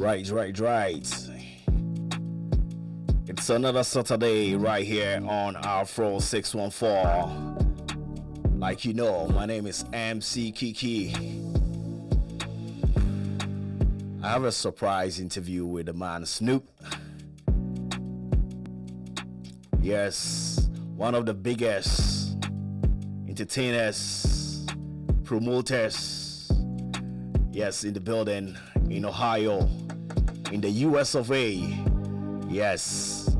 Right. It's another Saturday right here on Afro 614. Like you know, my name is MC Kiki. I have a surprise interview with the man Snoop. Yes, one of the biggest entertainers, promoters, yes, in the building, in Ohio, in the US of A. Yes,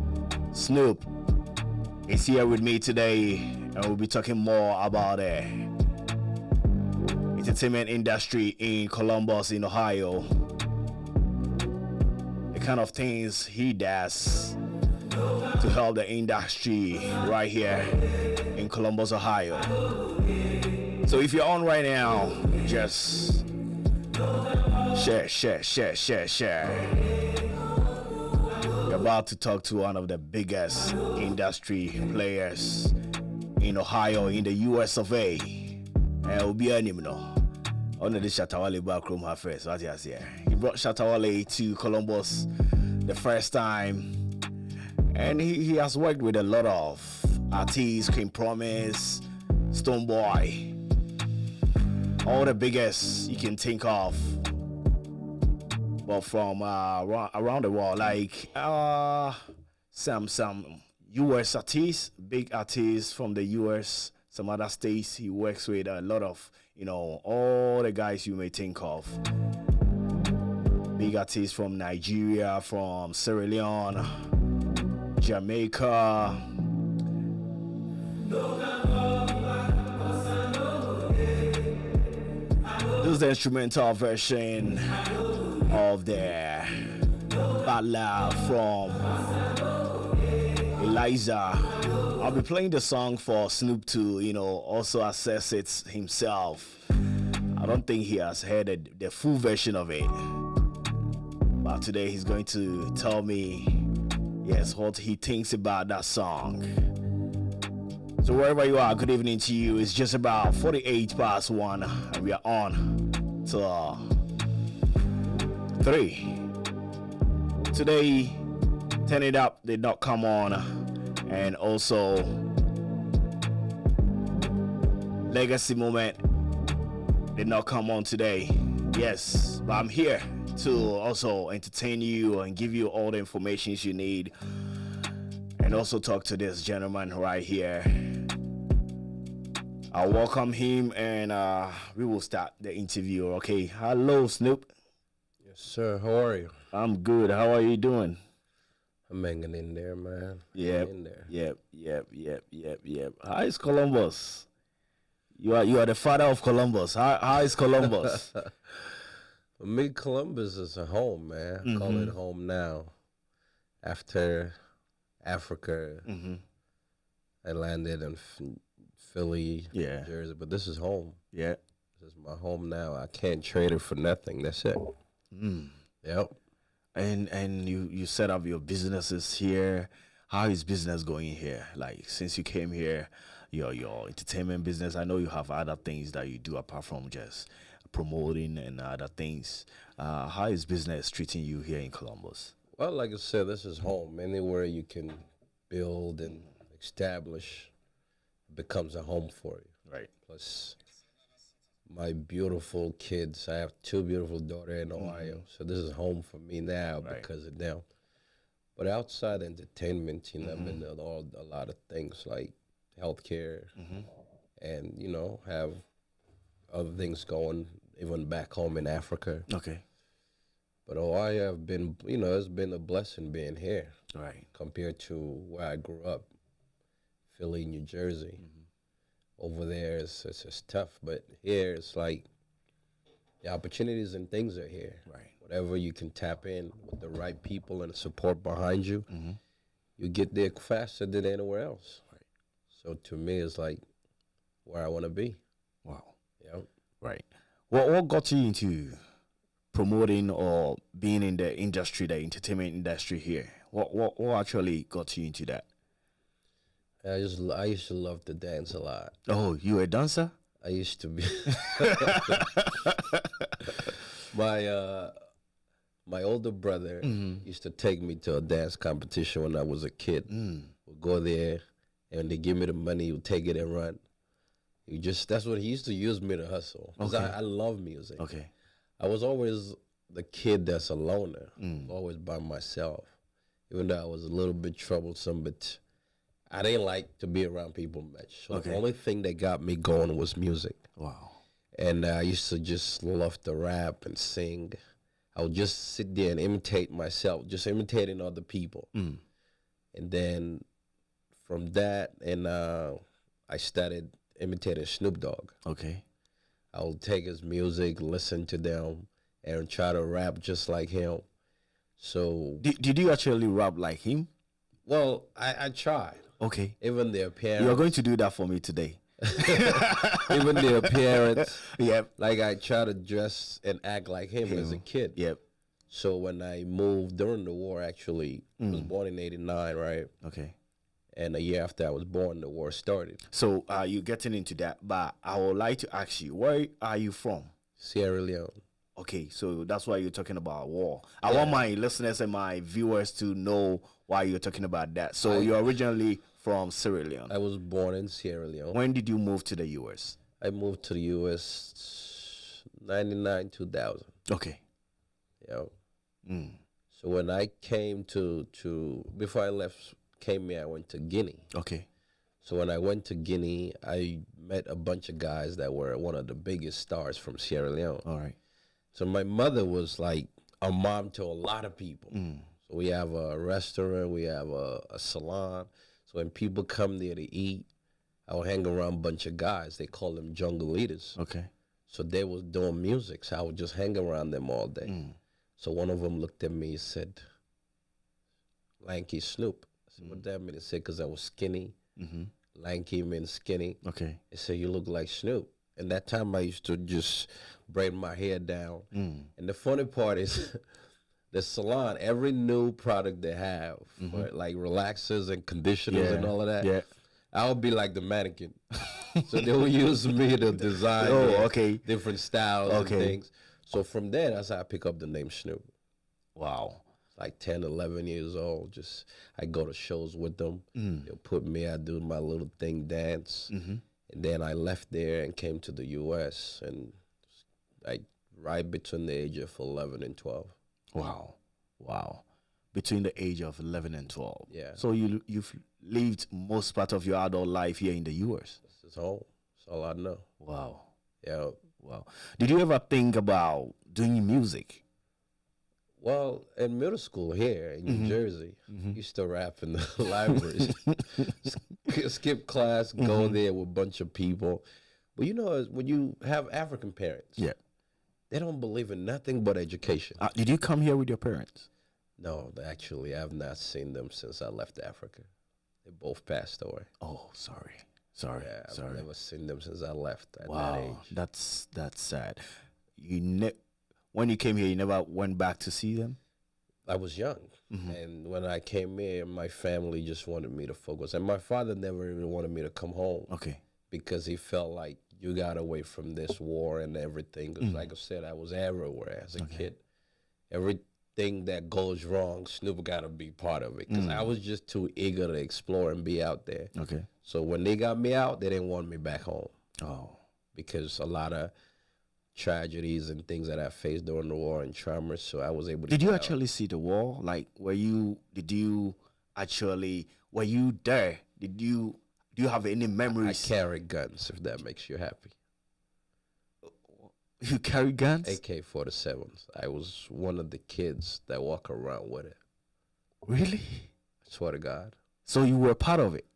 Snoop is here with me today, and we'll be talking more about the entertainment industry in Columbus, in Ohio, the kind of things he does to help the industry right here in Columbus, Ohio. So if you're on right now, just share. You're about to talk to one of the biggest industry players in Ohio, in the US of A. And it'll be an on the Shatawale backroom her first. What you say? He brought Shatawale to Columbus the first time. And he has worked with a lot of artists, King Promise, Stoneboy, all the biggest you can think of, but from around the world, like some US artists, big artists from the US, some other states. He works with a lot of, all the guys you may think of. Big artists from Nigeria, from Sierra Leone, Jamaica. This is the instrumental version of the ballad from Eliza. I'll be playing the song for Snoop to, also assess it himself. I don't think he has heard the full version of it. But today he's going to tell me, yes, what he thinks about that song. So wherever you are, good evening to you. It's just about 48 past 1, and we are on till 3. Today, Turn It Up did not come on, and also Legacy Moment did not come on today. Yes, but I'm here to also entertain you and give you all the information you need, and also talk to this gentleman right here. I'll welcome him, and we will start the interview. Okay, hello Snoop. Yes sir, how are you? I'm good. How are you doing? I'm hanging in there, man. Yep. In there. Yep. How is Columbus? You are the father of Columbus. How is Columbus? For me, Columbus is a home, man. Mm-hmm. Call it home now. After Africa, I landed in Philly, Jersey, but this is home. Yeah. This is my home now. I can't trade it for nothing. That's it. Yep. And you set up your businesses here. How is business going here? Like, since you came here, your entertainment business, I know you have other things that you do apart from just promoting and other things. How is business treating you here in Columbus? Well, like I said, this is home. Anywhere you can build and establish becomes a home for you. Right. Plus my beautiful kids. I have 2 beautiful daughters in Ohio, so this is home for me now because of them. But outside entertainment, I've been doing a lot of things like healthcare, and have other things going even back home in Africa. Okay. But Ohio have been, it's been a blessing being here, right, compared to where I grew up, Philly, New Jersey. Over there, it's tough, but here it's like the opportunities and things are here. Right. Whatever you can tap in with the right people and support behind you, you get there faster than anywhere else. Right. So to me, it's like where I want to be. Wow. Yeah. Right. What got you into promoting or being in the industry, the entertainment industry here? What actually got you into that? I used to love to dance a lot. Oh, you a dancer? I used to be. My My older brother used to take me to a dance competition when I was a kid. We'd go there, and they give me the money. He would take it and run. That's what he used to use me to hustle. Because Okay. I love music. Okay. I was always the kid that's a loner, always by myself. Even though I was a little bit troublesome, but I didn't like to be around people much. So the only thing that got me going was music. Wow. And I used to just love to rap and sing. I would just sit there and imitate myself, just imitating other people. And then from that, and I started imitating Snoop Dogg. Okay. I would take his music, listen to them, and try to rap just like him. So, Did you actually rap like him? well, I tried. Okay. Even the appearance. You are going to do that for me today. Even the appearance. Yep. Like I try to dress and act like him as a kid. Yep. So when I moved during the war, actually, I was born in '89, right? Okay. And a year after I was born, the war started. So you're getting into that, but I would like to ask you, where are you from? Sierra Leone. Okay, so that's why you're talking about war. I want my listeners and my viewers to know why you're talking about that. So you're originally from Sierra Leone. I was born in Sierra Leone. When did you move to the U.S.? I moved to the U.S. 99, 2000. Okay. Yeah. So when I came to before I left, came here, I went to Guinea. Okay. So when I went to Guinea, I met a bunch of guys that were one of the biggest stars from Sierra Leone. All right. So my mother was like a mom to a lot of people. So we have a restaurant, we have a salon. So when people come there to eat, I would hang around a bunch of guys. They call them jungle leaders. Okay. So they was doing music. So I would just hang around them all day. So one of them looked at me and said, "Lanky Snoop." I said, "What that mean?" He said, "Because I was skinny." Lanky means skinny. Okay. He said, "You look like Snoop." And that time I used to just braid my hair down. And the funny part is the salon, every new product they have, for like relaxers and conditioners and all of that, Yeah. I would be like the mannequin. So they would use me to design different styles and things. So from there, that's how I pick up the name Snoop. Wow. Like 10, 11 years old. Just I go to shows with them. They'll put me, I do my little thing, dance. And then I left there and came to the U.S. and like right between the age of 11 and 12. Wow. Wow. Between the age of 11 and 12. Yeah. So you've lived most part of your adult life here in the U.S. This is home. That's all I know. Wow. Yeah. Wow. Did you ever think about doing music? Well, in middle school here in New Jersey, used to rap in the libraries. Skip class, go there with a bunch of people. But you know, when you have African parents, they don't believe in nothing but education. Did you come here with your parents? No, actually, I have not seen them since I left Africa. They both passed away. Oh, sorry. Sorry. Yeah, I've sorry. never seen them since I left at that Wow. age. That's sad. When you came here, you never went back to see them? I was young. And when I came here, my family just wanted me to focus. And my father never even wanted me to come home. Okay. Because he felt like you got away from this war and everything. 'Cause like I said, I was everywhere as a kid. Everything that goes wrong, Snoop got to be part of it. Because I was just too eager to explore and be out there. Okay. So when they got me out, they didn't want me back home. Oh. Because a lot of tragedies and things that I faced during the war and traumas, so I was able to Did you get out. actually see the wall? Like, were you there? Do you have any I memories? carry guns, if that makes you happy. You carry guns? AK-47s. I was one of the kids that walk around with it. Really? I swear to God. So you were part of it?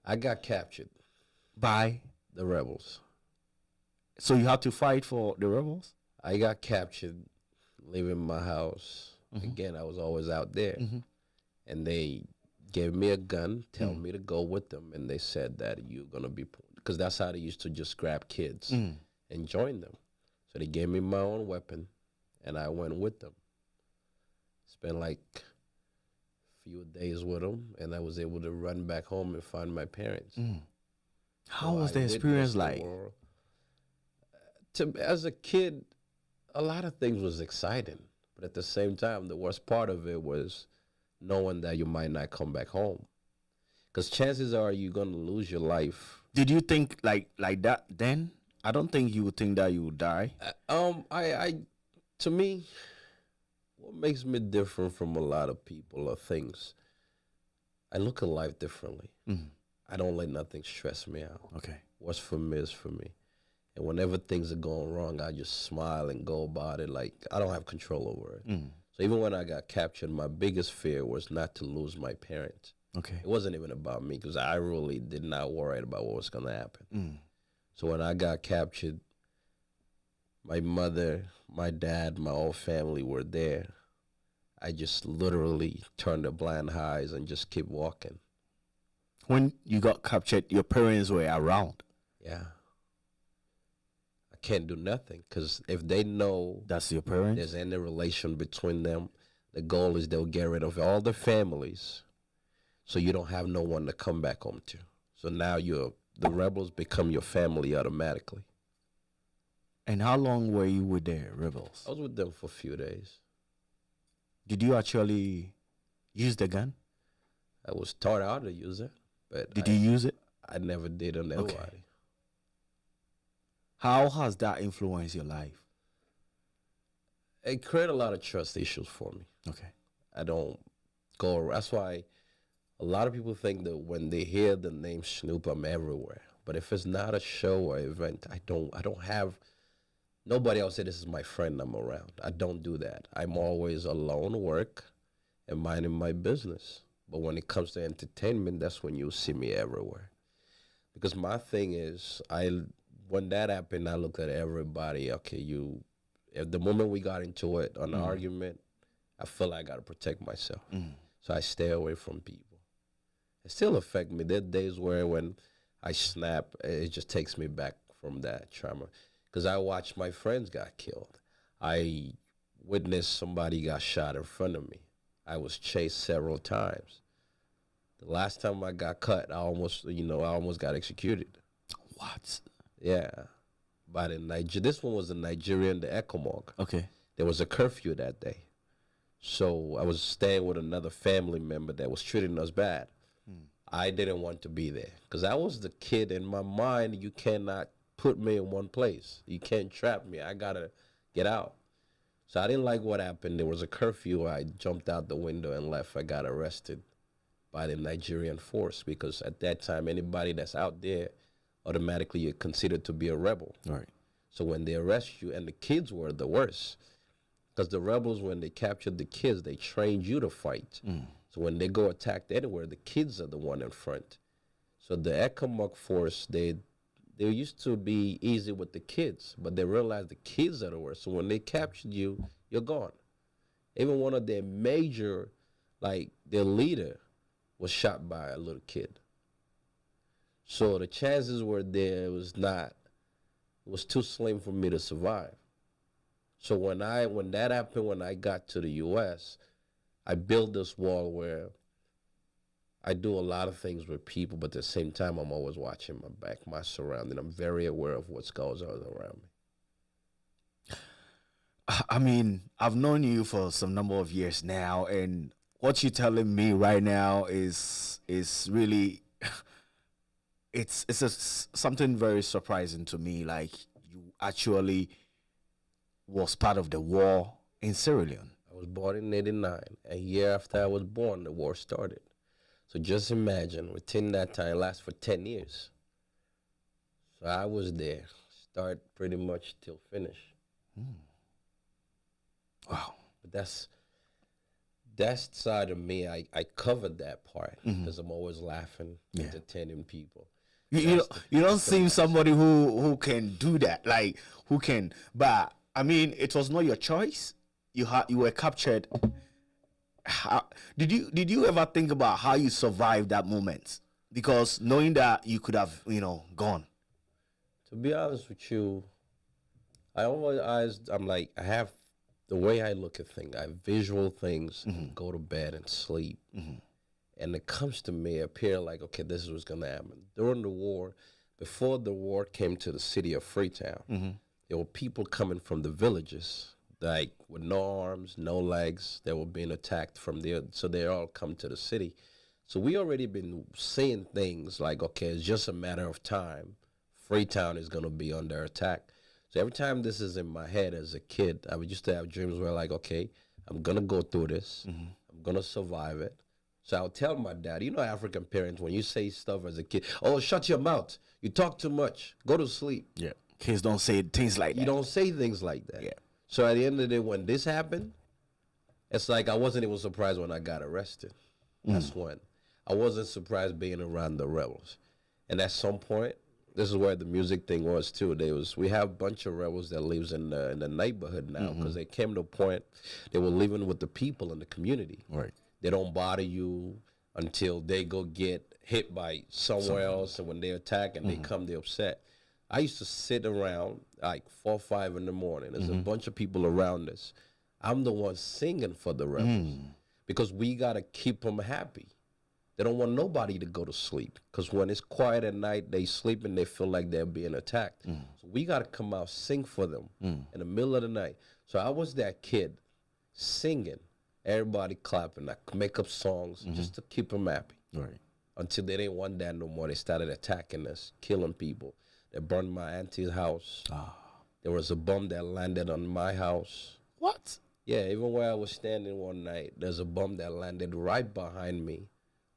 I got captured. By? The rebels. So you had to fight for the rebels? I got captured leaving my house. Again, I was always out there. And they gave me a gun, tell me to go with them. And they said that you're going to be, because that's how they used to just grab kids and join them. So they gave me my own weapon, and I went with them. Spent like a few days with them, and I was able to run back home and find my parents. How was I the experience witnessed the like? world. As a kid, a lot of things was exciting. But at the same time, the worst part of it was knowing that you might not come back home. Because chances are you're going to lose your life. Did you think like that then? I don't think you would think that you would die. To me, what makes me different from a lot of people are things. I look at life differently. I don't let nothing stress me out. Okay. What's for me is for me. And whenever things are going wrong, I just smile and go about it like I don't have control over it. So even when I got captured, my biggest fear was not to lose my parents. Okay. It wasn't even about me because I really did not worry about what was going to happen. So when I got captured, my mother, my dad, my whole family were there. I just literally turned a blind eyes and just keep walking. When you got captured, your parents were around. Yeah. I can't do nothing because if they know That's your parents? there's any relation between them, the goal is they'll get rid of all the families so you don't have no one to come back home to. So now the rebels become your family automatically. And how long were you with the rebels? I was with them for a few days. Did you actually use the gun? I was taught how to use it, but Did you use it? I never did on nobody. Okay. How has that influenced your life? It created a lot of trust issues for me. Okay. I don't go. That's why a lot of people think that when they hear the name Snoop, I'm everywhere. But if it's not a show or event, I don't have. Nobody else say this is my friend I'm around. I don't do that. I'm always alone, work, and minding my business. But when it comes to entertainment, that's when you'll see me everywhere. Because my thing is, when that happened, I looked at everybody. Okay, at the moment we got into it, an argument, I feel like I got to protect myself. So I stay away from people. It still affects me. There are days where when I snap, it just takes me back from that trauma. Because I watched my friends got killed. I witnessed somebody got shot in front of me. I was chased several times. The last time I got cut, I almost got executed. What? Yeah. But this one was in Nigeria in the Ecomog. Okay. There was a curfew that day. So I was staying with another family member that was treating us bad. I didn't want to be there because I was the kid in my mind. You cannot put me in one place. You can't trap me. I got to get out. So I didn't like what happened. There was a curfew. I jumped out the window and left. I got arrested by the Nigerian force because at that time, anybody that's out there, automatically you're considered to be a rebel. Right. So when they arrest you, and the kids were the worst, because the rebels, when they captured the kids, they trained you to fight. So when they go attack anywhere, the kids are the one in front. So the Ecomog force, they used to be easy with the kids, but they realized the kids are the worst. So when they captured you, you're gone. Even one of their major, their leader, was shot by a little kid. So the chances were there it was too slim for me to survive. So when that happened, when I got to the U.S., I built this wall where I do a lot of things with people, but at the same time, I'm always watching my back, my surrounding. I'm very aware of what goes on around me. I mean, I've known you for some number of years now, and what you're telling me right now is really it's something very surprising to me. Like you actually was part of the war in Sierra Leone. I was born in '89. A year after I was born, the war started. So just imagine, within that time, it lasted for 10 years. So I was there, start pretty much till finish. Wow. But that's side of me. I covered that part because I'm always laughing, entertaining people. You don't seem somebody who can do that. Like who can. But I mean, it was not your choice. You were captured. Did you ever think about how you survived that moment? Because knowing that you could have gone. To be honest with you, I'm like, I have the way I look at things. I have visual things, go to bed and sleep. And it comes to me, appear like, okay, this is what's going to happen. During the war, before the war came to the city of Freetown, there were people coming from the villages like with no arms, no legs. They were being attacked from there, so they all come to the city. So we already been saying things like, okay, it's just a matter of time. Freetown is gonna be under attack. So every time this is in my head as a kid, I would used to have dreams where like, okay, I'm gonna go through this. I'm gonna survive it. So I'll tell my dad, you know, African parents, when you say stuff as a kid, oh, shut your mouth. You talk too much. Go to sleep. Yeah. Kids don't say things like that. You don't say things like that. Yeah. So at the end of the day, when this happened, it's like I wasn't even surprised when I got arrested. That's when. I wasn't surprised being around the rebels. And at some point, this is where the music thing was too. We have a bunch of rebels that lives in the neighborhood now because they came to a point they were living with the people in the community. Right. They don't bother you until they go get hit by somewhere else, and when they attack and they come, they're upset. I used to sit around like 4 or 5 in the morning. There's a bunch of people around us. I'm the one singing for the rebels because we got to keep them happy. They don't want nobody to go to sleep because when it's quiet at night, they sleep and they feel like they're being attacked. So we got to come out, sing for them in the middle of the night. So I was that kid singing, everybody clapping. I could make up songs just to keep them happy. Right. Until they didn't want that no more. They started attacking us, killing people. They burned my auntie's house. There was a bomb that landed on my house. What? Yeah, even where I was standing one night, there's a bomb that landed right behind me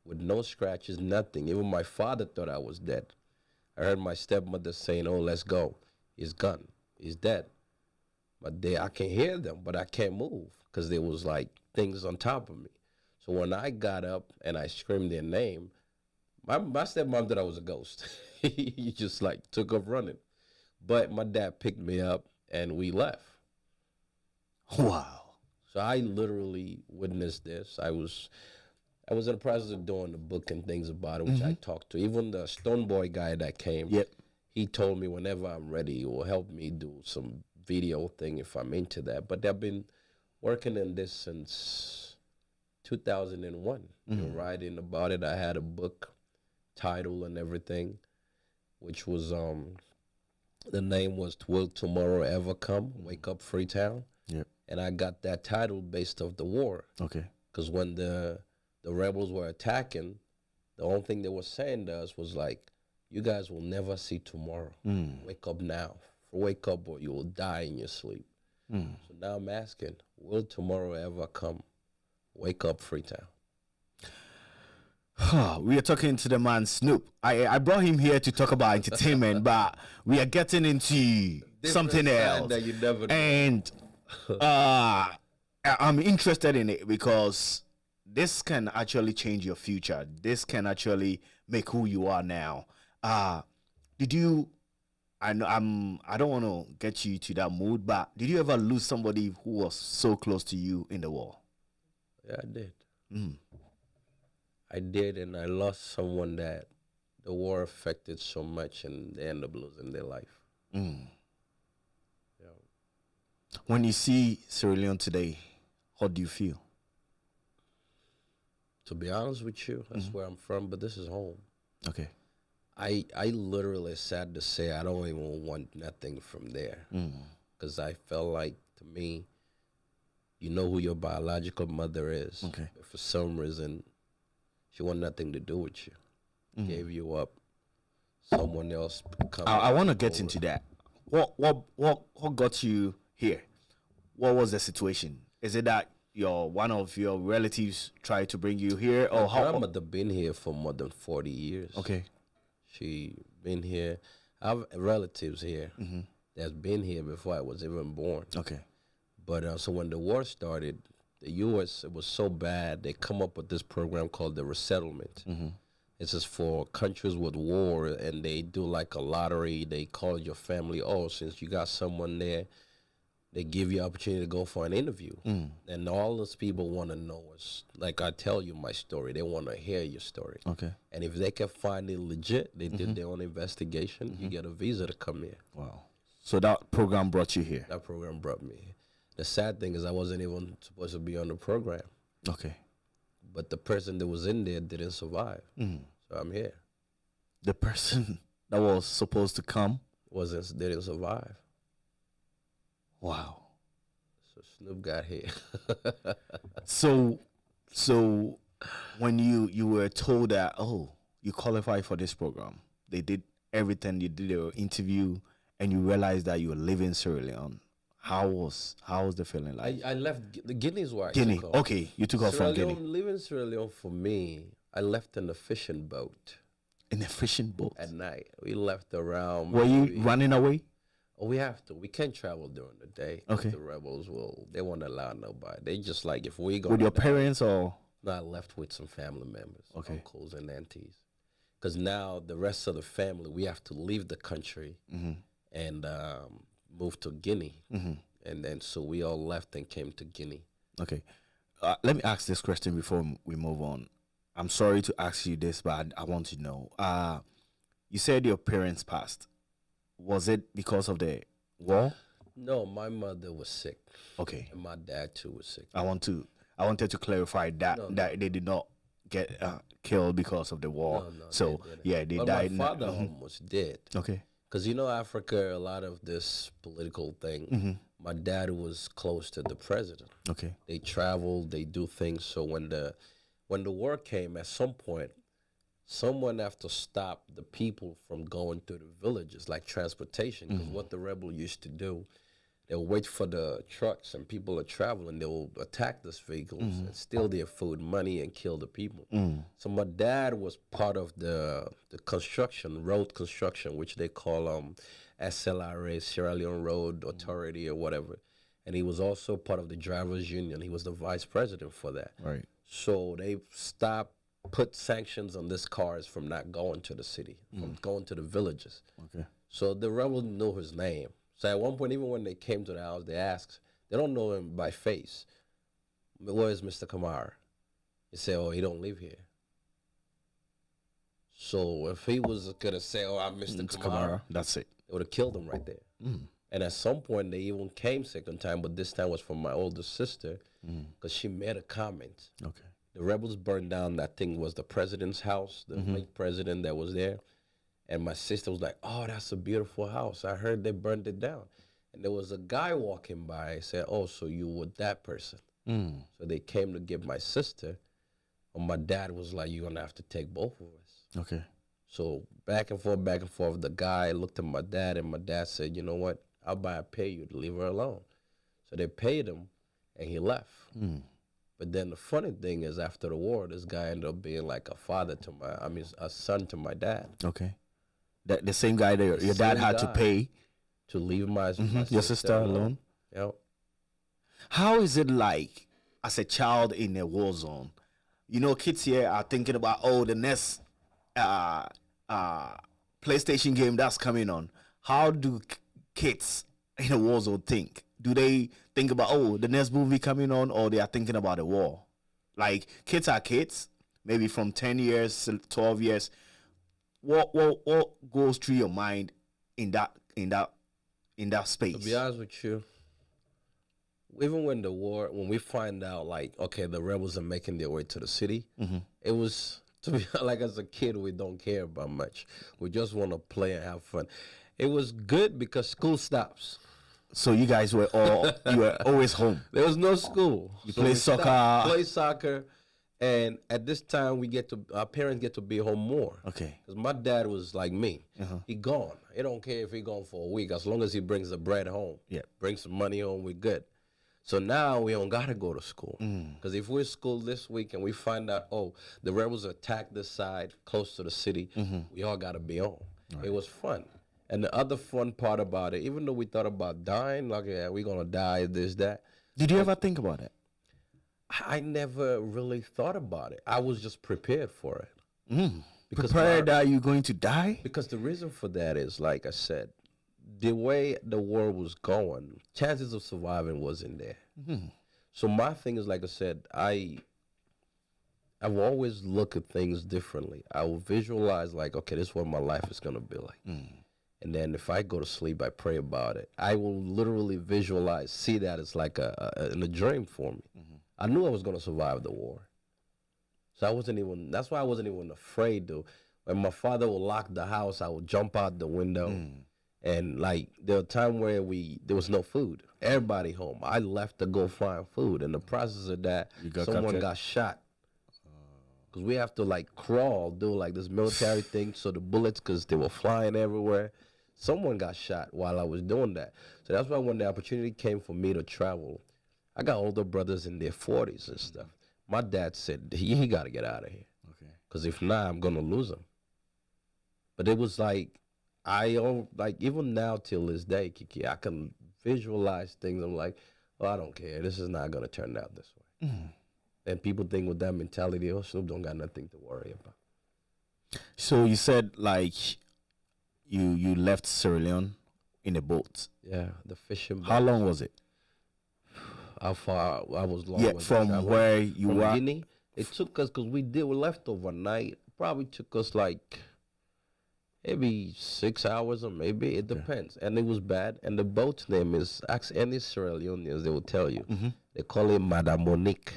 with no scratches, nothing. Even my father thought I was dead. I heard my stepmother saying, oh, let's go. He's gone. He's dead. But I can hear them, but I can't move because there was like things on top of me. So when I got up and I screamed their name, my stepmom thought I was a ghost. He just like took off running. But my dad picked me up and we left. Wow. So I literally witnessed this. I was in the process of doing the book and things about it, which I talked to. Even the Stone Boy guy that came, he told me whenever I'm ready, he will help me do some video thing if I'm into that. But I've been working in this since 2001. Been writing about it. I had a book title and everything, which was the name was Will Tomorrow Ever Come? Wake Up Freetown. Yep. And I got that title based off the war. Okay. Because when the rebels were attacking, the only thing they were saying to us was like, you guys will never see tomorrow. Wake up now. Wake up or you will die in your sleep. So now I'm asking, will tomorrow ever come? Wake up, Freetown. We are talking to the man Snoop. I brought him here to talk about entertainment, but we are getting into something else. That you never know. And I'm interested in it because this can actually change your future. This can actually make who you are now. Did you? I don't want to get you to that mood, but did you ever lose somebody who was so close to you in the war? Yeah, I did. I did, and I lost someone that the war affected so much, and they end up losing their life. Yeah. When you see Sierra Leone today, how do you feel? To be honest with you, that's where I'm from, but this is home. Okay. I literally, sad to say, I don't even want nothing from there. Because I felt like, to me, you know who your biological mother is. Okay. But for some reason, she want nothing to do with you. Gave you up. Someone else come. I want to get into that. What got you here? What was the situation? Is it that one of your relatives tried to bring you here, or My grandmother been here for more than 40 years. Okay. She been here. I have relatives here that's been here before I was even born. Okay. But so when the war started, the U.S., it was so bad, they come up with this program called the resettlement. It's just for countries with war, and they do like a lottery. They call your family, oh, since you got someone there, they give you opportunity to go for an interview. And all those people want to know is, like I tell you my story, they want to hear your story. Okay. And if they can find it legit, they did their own investigation, you get a visa to come here. Wow. So that program brought you here. That program brought me here. The sad thing is I wasn't even supposed to be on the program. Okay. But the person that was in there didn't survive. So I'm here. The person that was supposed to come Didn't survive. Wow. So Snoop got here. So, so when you were told that, oh, you qualify for this program, they did everything. You did your interview, and you realized that you were living Sierra Leone. How was the feeling like? I left the Guinea's where I Guinea. took off. Okay, you took off Sierra from Guinea Leone, leaving Sierra Leone for me, I left in a fishing boat in a fishing boat. at night. We left around. Were you maybe- running away? Oh, we have to. We can't travel during the day. 'Cause Okay. The rebels they won't allow nobody. They just like if we go. With your parents or? No, I left with some family members, Okay. uncles and aunties. Because now the rest of the family, we have to leave the country and move to Guinea. And then so we all left and came to Guinea. Okay. Let me ask this question before we move on. I'm sorry to ask you this, but I want to know. You said your parents passed. Was it because of the war? No, my mother was sick. Okay. And my dad too was sick. I wanted to clarify that No, that they did not get killed because of the war. No, So they didn't. yeah, they But died. my father almost did. Okay. Because you know, Africa, a lot of this political thing. My dad was close to the president. Okay. They traveled, they do things. So when the war came, at some point, someone have to stop the people from going through the villages, like transportation. Because what the rebel used to do, they'll wait for the trucks and people are traveling. They will attack these vehicles and steal their food, money, and kill the people. So my dad was part of the construction, road construction, which they call SLRA, Sierra Leone Road Authority or whatever. And he was also part of the drivers union. He was the vice president for that. Right. So they put sanctions on these cars from not going to the city, from going to the villages. Okay. So the rebels knew his name. So at one point, even when they came to the house, they asked, they don't know him by face. Where is Mr. Kamara? He said, oh, he don't live here. So if he was going to say, oh, I'm Mr. Kamara, that's it. they would have killed him right there. And at some point, they even came second time, but this time was from my older sister because she made a comment. Okay. The rebels burned down, that thing was the president's house, the late president that was there. And my sister was like, oh, that's a beautiful house. I heard they burned it down. And there was a guy walking by. I said, oh, so you were that person. So they came to get my sister. And my dad was like, you're going to have to take both of us. Okay. So back and forth, back and forth. The guy looked at my dad, and my dad said, you know what? I'll pay you to leave her alone. So they paid him, and he left. But then the funny thing is, after the war, this guy ended up being like a son to my dad. Okay. The same guy that your dad had to pay to leave my your sister alone. Yep. How is it like as a child in a war zone? You know, kids here are thinking about, oh, the next PlayStation game that's coming on. How do kids in a war zone think? Do they think about, oh, the next movie coming on, or they are thinking about the war? Like, kids are kids, maybe from 10 years, 12 years. What goes through your mind in that space? To be honest with you, even when we find out, like, okay, the rebels are making their way to the city, it was, to be like, as a kid, we don't care about much. We just want to play and have fun. It was good because school stops. So you guys were always home. There was no school. You play soccer. Play soccer, and at this time our parents get to be home more. Okay. Because my dad was like me. He gone. He don't care if he gone for a week, as long as he brings the bread home. Yeah. Brings some money home, we good. So now we don't gotta go to school. Because if we're at school this week and we find out, oh, the rebels attacked this side close to the city, we all gotta be home. Right. It was fun. And the other fun part about it, even though we thought about dying, like, yeah, we're going to die, this, that. Did you ever think about it? I never really thought about it. I was just prepared for it. Prepared that you're going to die? Because the reason for that is, like I said, the way the war was going, chances of surviving wasn't there. So my thing is, like I said, I've always looked at things differently. I will visualize, like, okay, this is what my life is going to be like. And then if I go to sleep, I pray about it. I will literally visualize, see that it's like in a dream for me. I knew I was going to survive the war. So that's why I wasn't even afraid to. When my father would lock the house, I would jump out the window And like there was a time where there was no food. Everybody home. I left to go find food. In the process of that, You got someone captured? got shot. Because we have to like crawl, do like this military thing. So the bullets, because they were flying everywhere. Someone got shot while I was doing that. So that's why when the opportunity came for me to travel, I got older brothers in their 40s and stuff. My dad said, he got to get out of here. Okay. Because if not, I'm going to lose him. But it was like, like even now till this day, Kiki, I can visualize things. I'm like, oh, I don't care. This is not going to turn out this way. And people think with that mentality, oh, Snoop don't got nothing to worry about. So you said like you left Sierra Leone in a boat. Yeah, the fishing boat. How long was it? How far I was long. Yeah, was from travel. where you From were. Guinea. It took us, because we left overnight. Probably took us like maybe 6 hours or maybe. It depends. And it was bad. And the boat's name is, ask any Sierra Leoneans, they will tell you. They call it Madame Monique.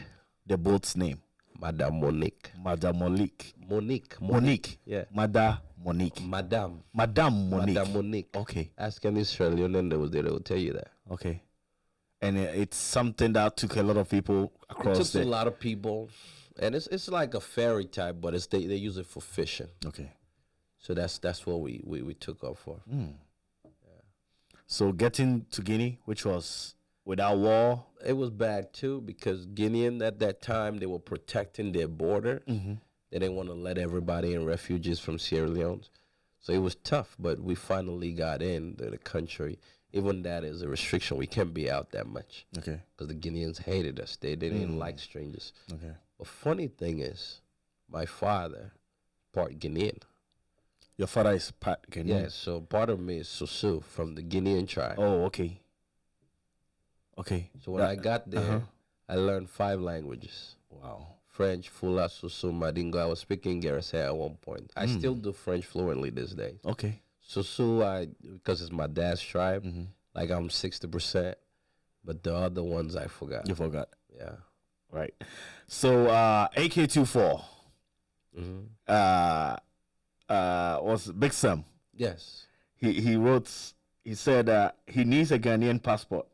The boat's name. Madame Monique. Madame Monique. Monique. Yeah. Madame Monique. Madame. Madame Monique. Madame Monique. Okay. Ask any Sierra Leonean that was there, they will tell you that. Okay. And it's something that took a lot of people across. It took a lot of people. And it's like a ferry type, but they use it for fishing. Okay. So that's what we took off for. Yeah. So getting to Guinea, which was without war. It was bad too, because Guinean at that time, they were protecting their border. They didn't want to let everybody in, refugees from Sierra Leone. So it was tough, but we finally got into the country. Even that is a restriction. We can't be out that much. Okay. Because the Guineans hated us. They didn't like strangers. Okay. But funny thing is, my father, part Guinean. Your father is part Guinean? Yeah, so part of me is Susu from the Guinean tribe. Oh, okay. Okay. So when I got there, I learned 5 languages. Wow. French, Fula, Susu, Madingo. I was speaking Garissa at one point. I still do French fluently these days. Okay. Susu, because it's my dad's tribe, like I'm 60%, but the other ones I forgot. You forgot. Yeah. Right. So AK-24 was Big Sam. Yes. He wrote, he said he needs a Ghanaian passport.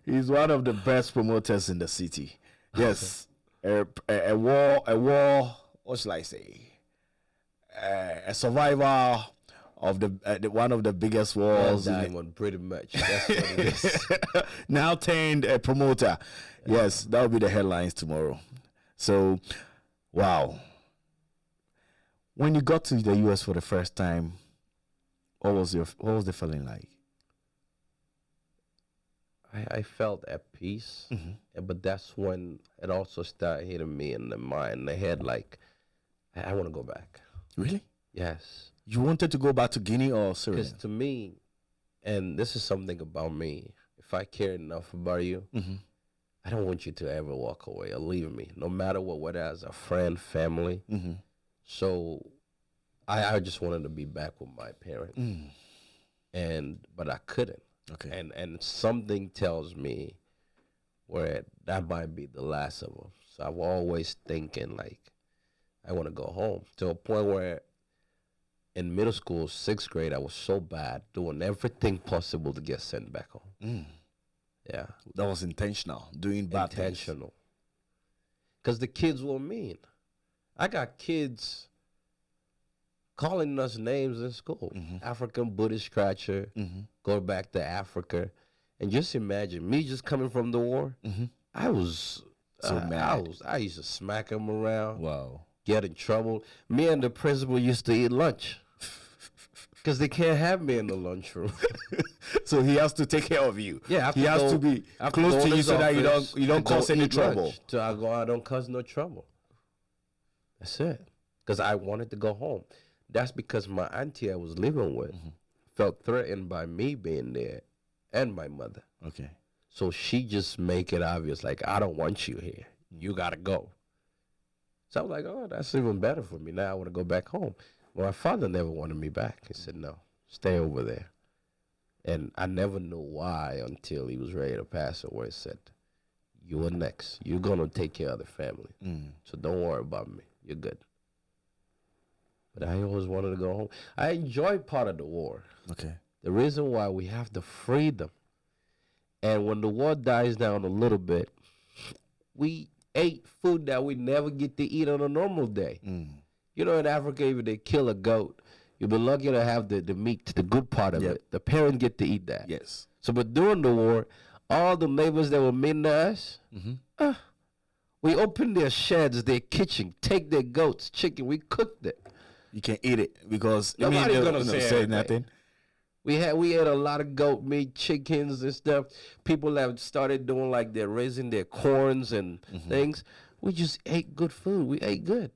He's one of the best promoters in the city. Yes. A war, what shall I say? A survivor of the one of the biggest wars. Diamond, pretty much. That's what it is. Now turned a promoter. Yes, that will be the headlines tomorrow. So, wow. When you got to the US for the first time, what was the feeling like? I felt at peace, but that's when it also started hitting me in the mind, the head, like, I want to go back. Really? Yes. You wanted to go back to Guinea or Syria? Because to me, and this is something about me, if I care enough about you, I don't want you to ever walk away or leave me, no matter what, whether as a friend, family. So I just wanted to be back with my parents, but I couldn't. Okay. And something tells me where that might be the last of them. So I'm always thinking, like, I want to go home, to a point where in middle school, 6th grade, I was so bad, doing everything possible to get sent back home. Yeah. That was intentional, doing bad Intentional. Because the kids were mean. I got kids calling us names in school. African booty scratcher, go back to Africa. And just imagine, me just coming from the war, I was so mad. I used to smack them around. Wow. Get in trouble. Me and the principal used to eat lunch. Because they can't have me in the lunchroom. So he has to take care of you. Yeah, he has to be close to you so that you don't cause any trouble. I don't cause no trouble. That's it. Because I wanted to go home. That's because my auntie I was living with felt threatened by me being there and my mother. Okay. So she just make it obvious, like, I don't want you here. You got to go. So I was like, oh, that's even better for me. Now I want to go back home. Well, my father never wanted me back. He said, no, stay over there. And I never knew why until he was ready to pass away. He said, you are next. You're going to take care of the family. So don't worry about me. You're good. but I always wanted to go home. I enjoyed part of the war. Okay. The reason why we have the freedom, and when the war dies down a little bit, we ate food that we never get to eat on a normal day. You know, in Africa, if they kill a goat, you've been lucky to have the meat, the good part of it. The parents get to eat that. Yes. So, but during the war, all the neighbors that were mean to us, we opened their sheds, their kitchen, take their goats, chicken, we cooked it. You can eat it because Nobody's gonna say nothing. We ate a lot of goat meat, chickens and stuff. People have started doing like they're raising their corns and things. We just ate good food. We ate good.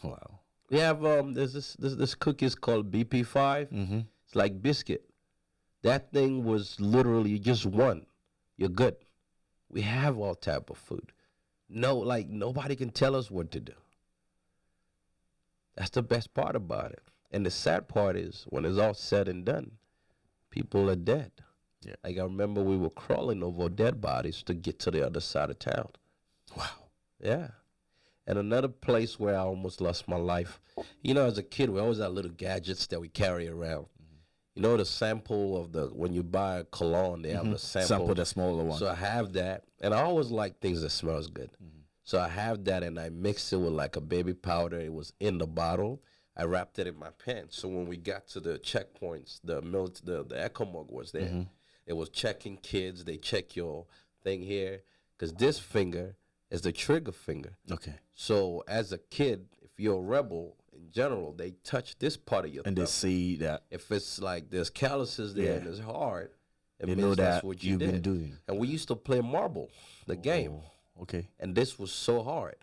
Wow. We have there's this cookies called BP5. It's like biscuit. That thing was literally just one. You're good. We have all type of food. No, like nobody can tell us what to do. That's the best part about it. And the sad part is when it's all said and done, people are dead. Yeah. Like I remember we were crawling over dead bodies to get to the other side of town. Wow. Yeah. And another place where I almost lost my life, you know, as a kid, we always had little gadgets that we carry around. You know, the sample of when you buy a cologne, they have the sample. The smaller one. So I have that. And I always like things that smells good. So I have that and I mix it with like a baby powder. It was in the bottle. I wrapped it in my pants. So when we got to the checkpoints, the Echo Mug was there. It was checking kids. They check your thing here. Because this finger is the trigger finger. Okay. So as a kid, if you're a rebel, in general, they touch this part of your and thumb. they see that. If it's like there's calluses there and it's hard, it They means know that's that what you've did. been doing. And we used to play marble, the game. Okay. And this was so hard.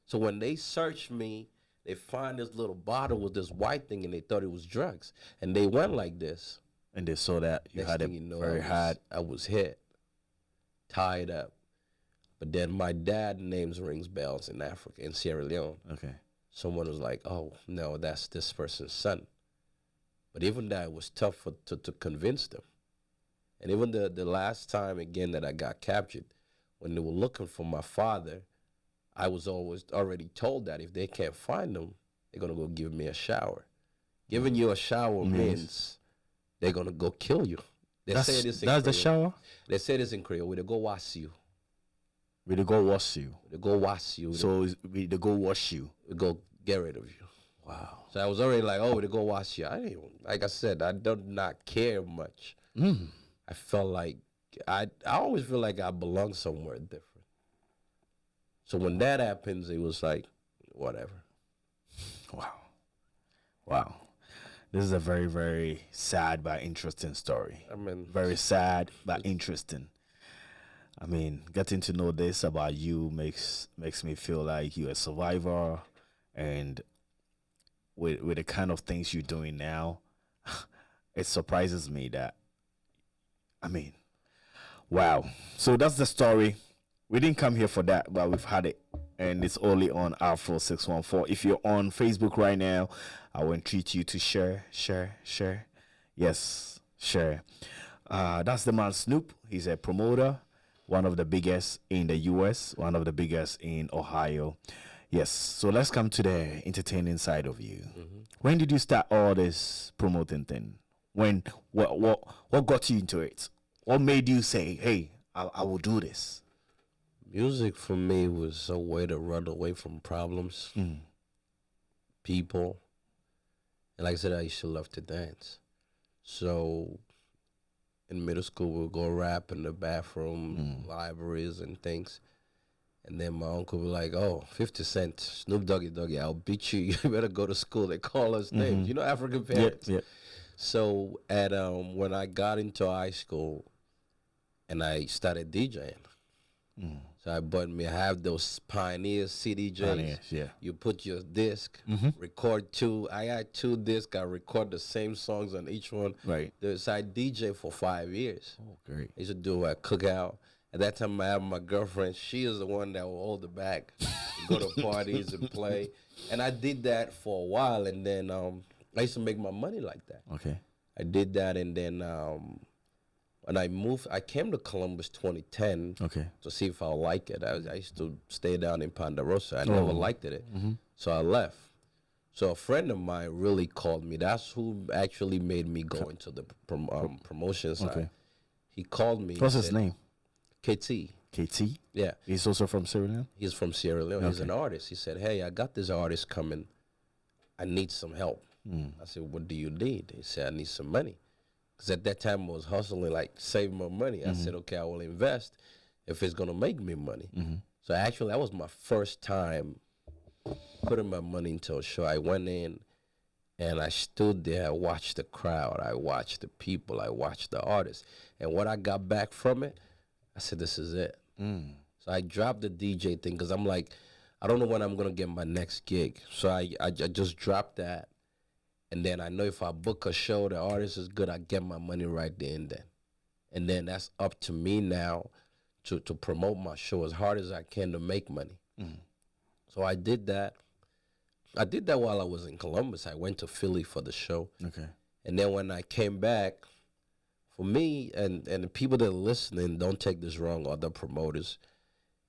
So when they searched me, they find this little bottle with this white thing and they thought it was drugs. And they went like this. And they saw that you Next had it thing you know, very hard. I was hit, tied up. But then my dad names rings bells in Africa, in Sierra Leone. Okay. Someone was like, oh, no, that's this person's son. But even that, it was tough to convince them. And even the last time, again, that I got captured, when they were looking for my father, I was always already told that if they can't find him, they're going to go give me a shower. Giving you a shower means they're going to go kill you. They say this in that's the Creole. shower? They say this in Creole, they go wash you. We they go wash you. They go wash you. So they go wash you. They go get rid of you. Wow. So I was already like, oh, they go wash you. I didn't even, like I said, I do not care much. I felt like, I always feel like I belong somewhere different. So when that happens, it was like, whatever. Wow. Wow. This is a very, very sad but interesting story. I mean, Very sad but interesting. I mean, getting to know this about you makes me feel like you're a survivor, and with the kind of things you're doing now, it surprises me that, I mean, wow. So that's the story. We didn't come here for that, but we've had it, and it's only on Afro 614. If you're on Facebook right now, I will entreat you to share. Yes, share. That's the man Snoop. He's a promoter, one of the biggest in the U.S., one of the biggest in Ohio. Yes, so let's come to the entertaining side of you. When did you start all this promoting thing? What got you into it? What made you say, hey, I will do this? Music for me was a way to run away from problems, people. And like I said, I used to love to dance. So in middle school, we would go rap in the bathroom, libraries and things. And then my uncle was like, oh, 50 Cent, Snoop Doggy, I'll beat you. You better go to school. They call us names. You know, African parents. Yeah. So at when I got into high school and I started DJing, so I have those Pioneer CDJs. Pioneers, yeah. You put your disc, record two. I had 2 discs. I record the same songs on each one. Right. So I DJ for 5 years. Oh, great. I used to do a cookout. At that time, I had my girlfriend. She is the one that will hold the bag, go to parties and play. And I did that for a while, and then I used to make my money like that. Okay. I did that, and then when I moved, I came to Columbus 2010 to see if I like it. I used to stay down in Ponderosa. I never liked it, so I left. So a friend of mine really called me. That's who actually made me go into the promotion side. Okay. He called me. What's He his said, name? KT. KT. Yeah, He's also from Sierra Leone. he's from Sierra Leone. He's an artist. He said, "Hey, I got this artist coming. I need some help." I said, "What do you need?" He said, "I need some money." Because at that time I was hustling, like save my money. I said, "Okay, I will invest if it's gonna make me money." So actually, that was my first time putting my money into a show. I went in and I stood there. I watched the crowd. I watched the people. I watched the artists. And what I got back from it, I said, "This is it." So I dropped the DJ thing because I'm like, I don't know when I'm gonna get my next gig. So I just dropped that. And then I know if I book a show, the artist is good, I get my money right there and then. And then that's up to me now to promote my show as hard as I can to make money. So I did that. I did that while I was in Columbus. I went to Philly for the show. Okay. And then when I came back, for me, and the people that are listening, don't take this wrong, other promoters,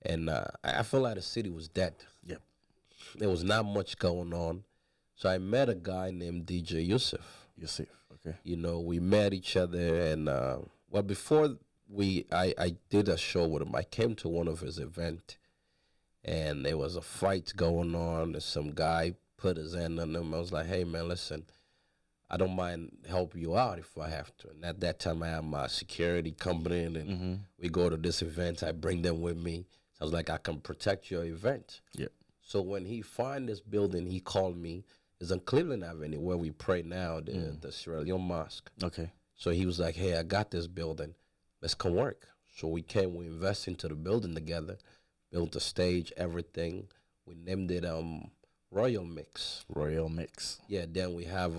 and I feel like the city was dead. Yep. There was not much going on. So I met a guy named DJ Yusuf. Yusuf. Okay. You know, we met each other, and well, before I did a show with him. I came to one of his events, and there was a fight going on, and some guy put his hand on him. I was like, "Hey, man, listen, I don't mind help you out if I have to." And at that time, I had my security company, and we go to this event. I bring them with me. So I was like, "I can protect your event." Yep. So when he find this building, he called me. It's on Cleveland Avenue where we pray now, the Sierra Leone Mosque. Okay. So he was like, "Hey, I got this building. Let's come work." So we invest into the building together, built the stage, everything. We named it Royal Mix. Royal Mix. Yeah, then we have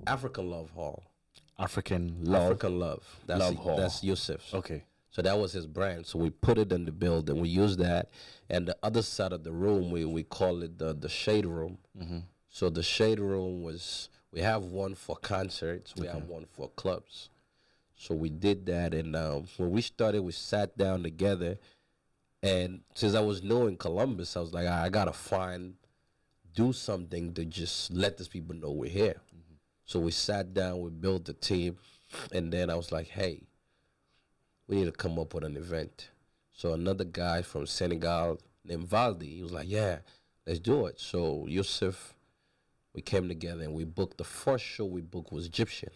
African Love Hall. African Love. African Love. Love Hall. That's Yusuf's. Okay. So that was his brand. So we put it in the building. We used that. And the other side of the room, we call it the shade room. So the shade room we have one for concerts. We have one for clubs. So we did that. And when we started, we sat down together. And since I was new in Columbus, I was like, I got to do something to just let these people know we're here. So we sat down, we built the team. And then I was like, hey, we need to come up with an event. So another guy from Senegal named Valdi, he was like, yeah, let's do it. So Yusuf, we came together and we booked. The first show we booked was Egyptian.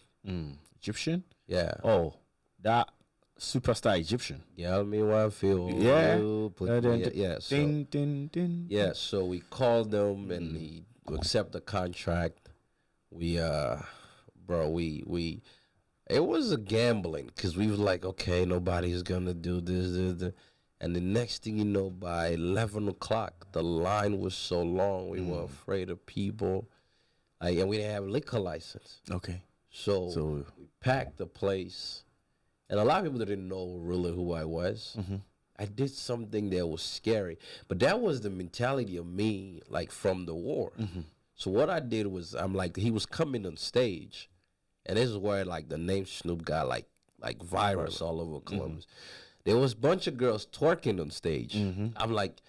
Egyptian? Yeah. Oh, that superstar Egyptian. Yeah, me one feel. Yeah. Yeah. So, ding, ding, ding. yeah, so we called them and he accept the contract. We it was a gambling because we was like, okay, nobody's gonna do this. And the next thing you know, by 11 o'clock, the line was so long, we were afraid of people. And we didn't have a liquor license. Okay. So we packed the place. And a lot of people didn't know really who I was. I did something that was scary. But that was the mentality of me, like, from the war. So what I did was, I'm like, he was coming on stage. And this is where, like, the name Snoop got, like virus all over Columbus. There was a bunch of girls twerking on stage. I'm like,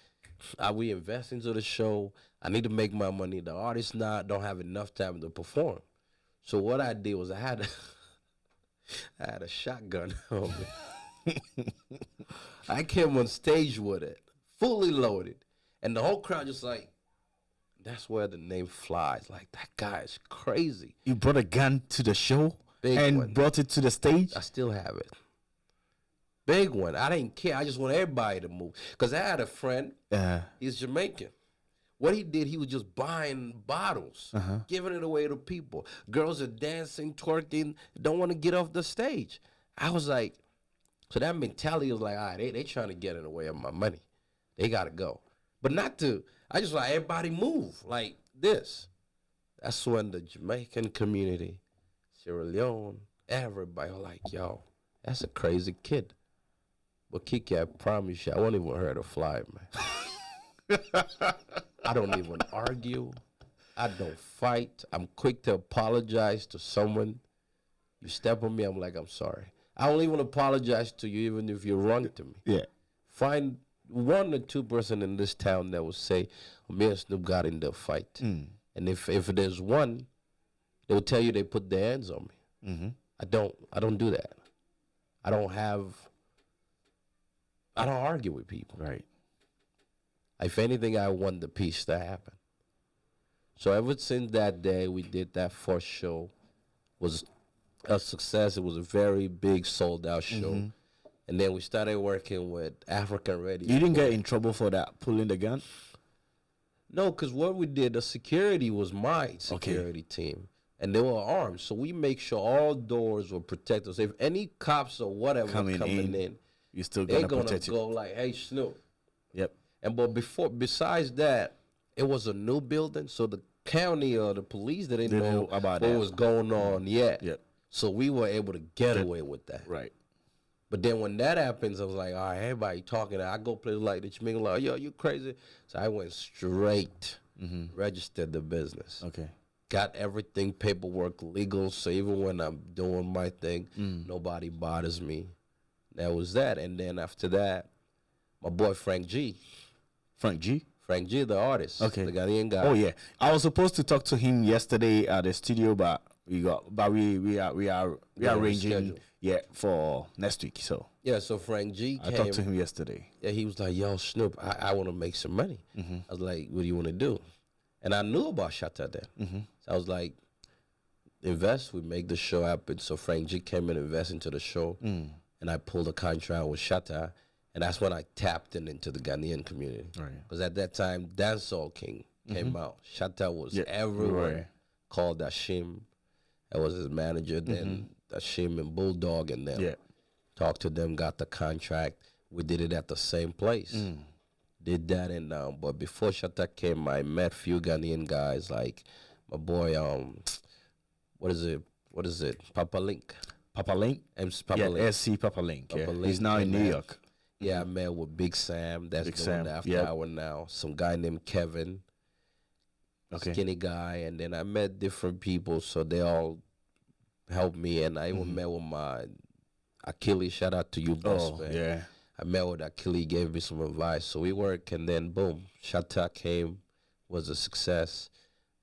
we invest into the show. I need to make my money. The artists don't have enough time to perform. So what I did was I had a shotgun on me. I came on stage with it, fully loaded. And the whole crowd just like, that's where the name flies. Like, that guy is crazy. You brought a gun to the show Big and one. brought it to the stage? I still have it. Big one. I didn't care. I just want everybody to move. Because I had a friend, he's Jamaican. What he did, he was just buying bottles, giving it away to people. Girls are dancing, twerking, don't want to get off the stage. I was like, so that mentality was like, all right, they trying to get in the way of my money. They got to go. But not to, I just like, everybody move like this. That's when the Jamaican community, Sierra Leone, everybody was like, yo, that's a crazy kid. But Kiki, I promise you, I won't even hurt a fly, man. I don't even argue. I don't fight. I'm quick to apologize to someone. You step on me, I'm like, I'm sorry. I don't even apologize to you even if you're wrong to me. Yeah. Find one or two person in this town that will say, me and Snoop got in the fight. And if there's one, they will tell you they put their hands on me. I don't do that. I don't argue with people. Right. If anything, I want the peace to happen. So ever since that day, we did that first show. Was a success. It was a very big sold out show. And then we started working with African Radio. You didn't get in trouble for that, pulling the gun? No, because what we did, the security was my security team. And they were armed. So we make sure all doors were protected. So if any cops or whatever coming in, you still gonna they're protect go like, hey, Snoop. Yep. And but besides that, it was a new building, so the county or the police didn't know about what was going on yet. Yep. So we were able to get away with that. Right. But then when that happens, I was like, all right, everybody talking. I go places like the Jamaican, like, yo, you crazy? So I went straight, registered the business. Okay. Got everything paperwork legal, so even when I'm doing my thing, nobody bothers me. That was that. And then after that, my boy Frank G, the artist, the Ghanaian guy. Oh yeah, I was supposed to talk to him yesterday at the studio, but we are arranging for next week. So yeah, so Frank G came. I talked to him yesterday. Yeah, he was like, "Yo, Snoop, I want to make some money." I was like, "What do you want to do?" And I knew about Shatta then. So I was like, "Invest, we make the show happen." So Frank G came and invested into the show, and I pulled a contract with Shatta. And that's when I tapped into the Ghanaian community. Because at that time, Dancehall King came out. Shatta was everywhere. Right. Called Ashim. That was his manager. Then Ashim and Bulldog and them. Talked to them, got the contract. We did it at the same place. Did that. And but before Shatta came, I met few Ghanaian guys like my boy, what is it? Papa Link. Papa Link? Papa Link. SC Papa Link. Papa Link. He's now in New York. Yeah, I met with Big Sam. That's doing the after hour now. Some guy named Kevin. Skinny guy. And then I met different people, so they all helped me. And I even met with my Achilles. Shout out to you, boss, man. Yeah. I met with Achilles, gave me some advice. So we worked, and then boom, Shatta came, was a success.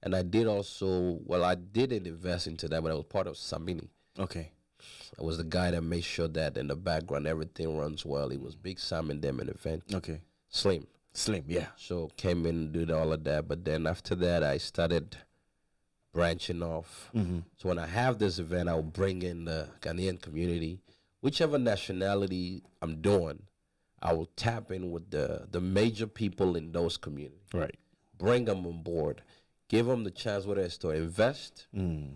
And I did also, I didn't invest into that, but I was part of Samini. Okay. I was the guy that made sure that in the background everything runs well. It was Big Sam and them in the event. Okay. Slim, yeah. So came in and did all of that. But then after that, I started branching off. So when I have this event, I'll bring in the Ghanaian community. Whichever nationality I'm doing, I will tap in with the major people in those communities. Right. Bring them on board. Give them the chance, whether it's to invest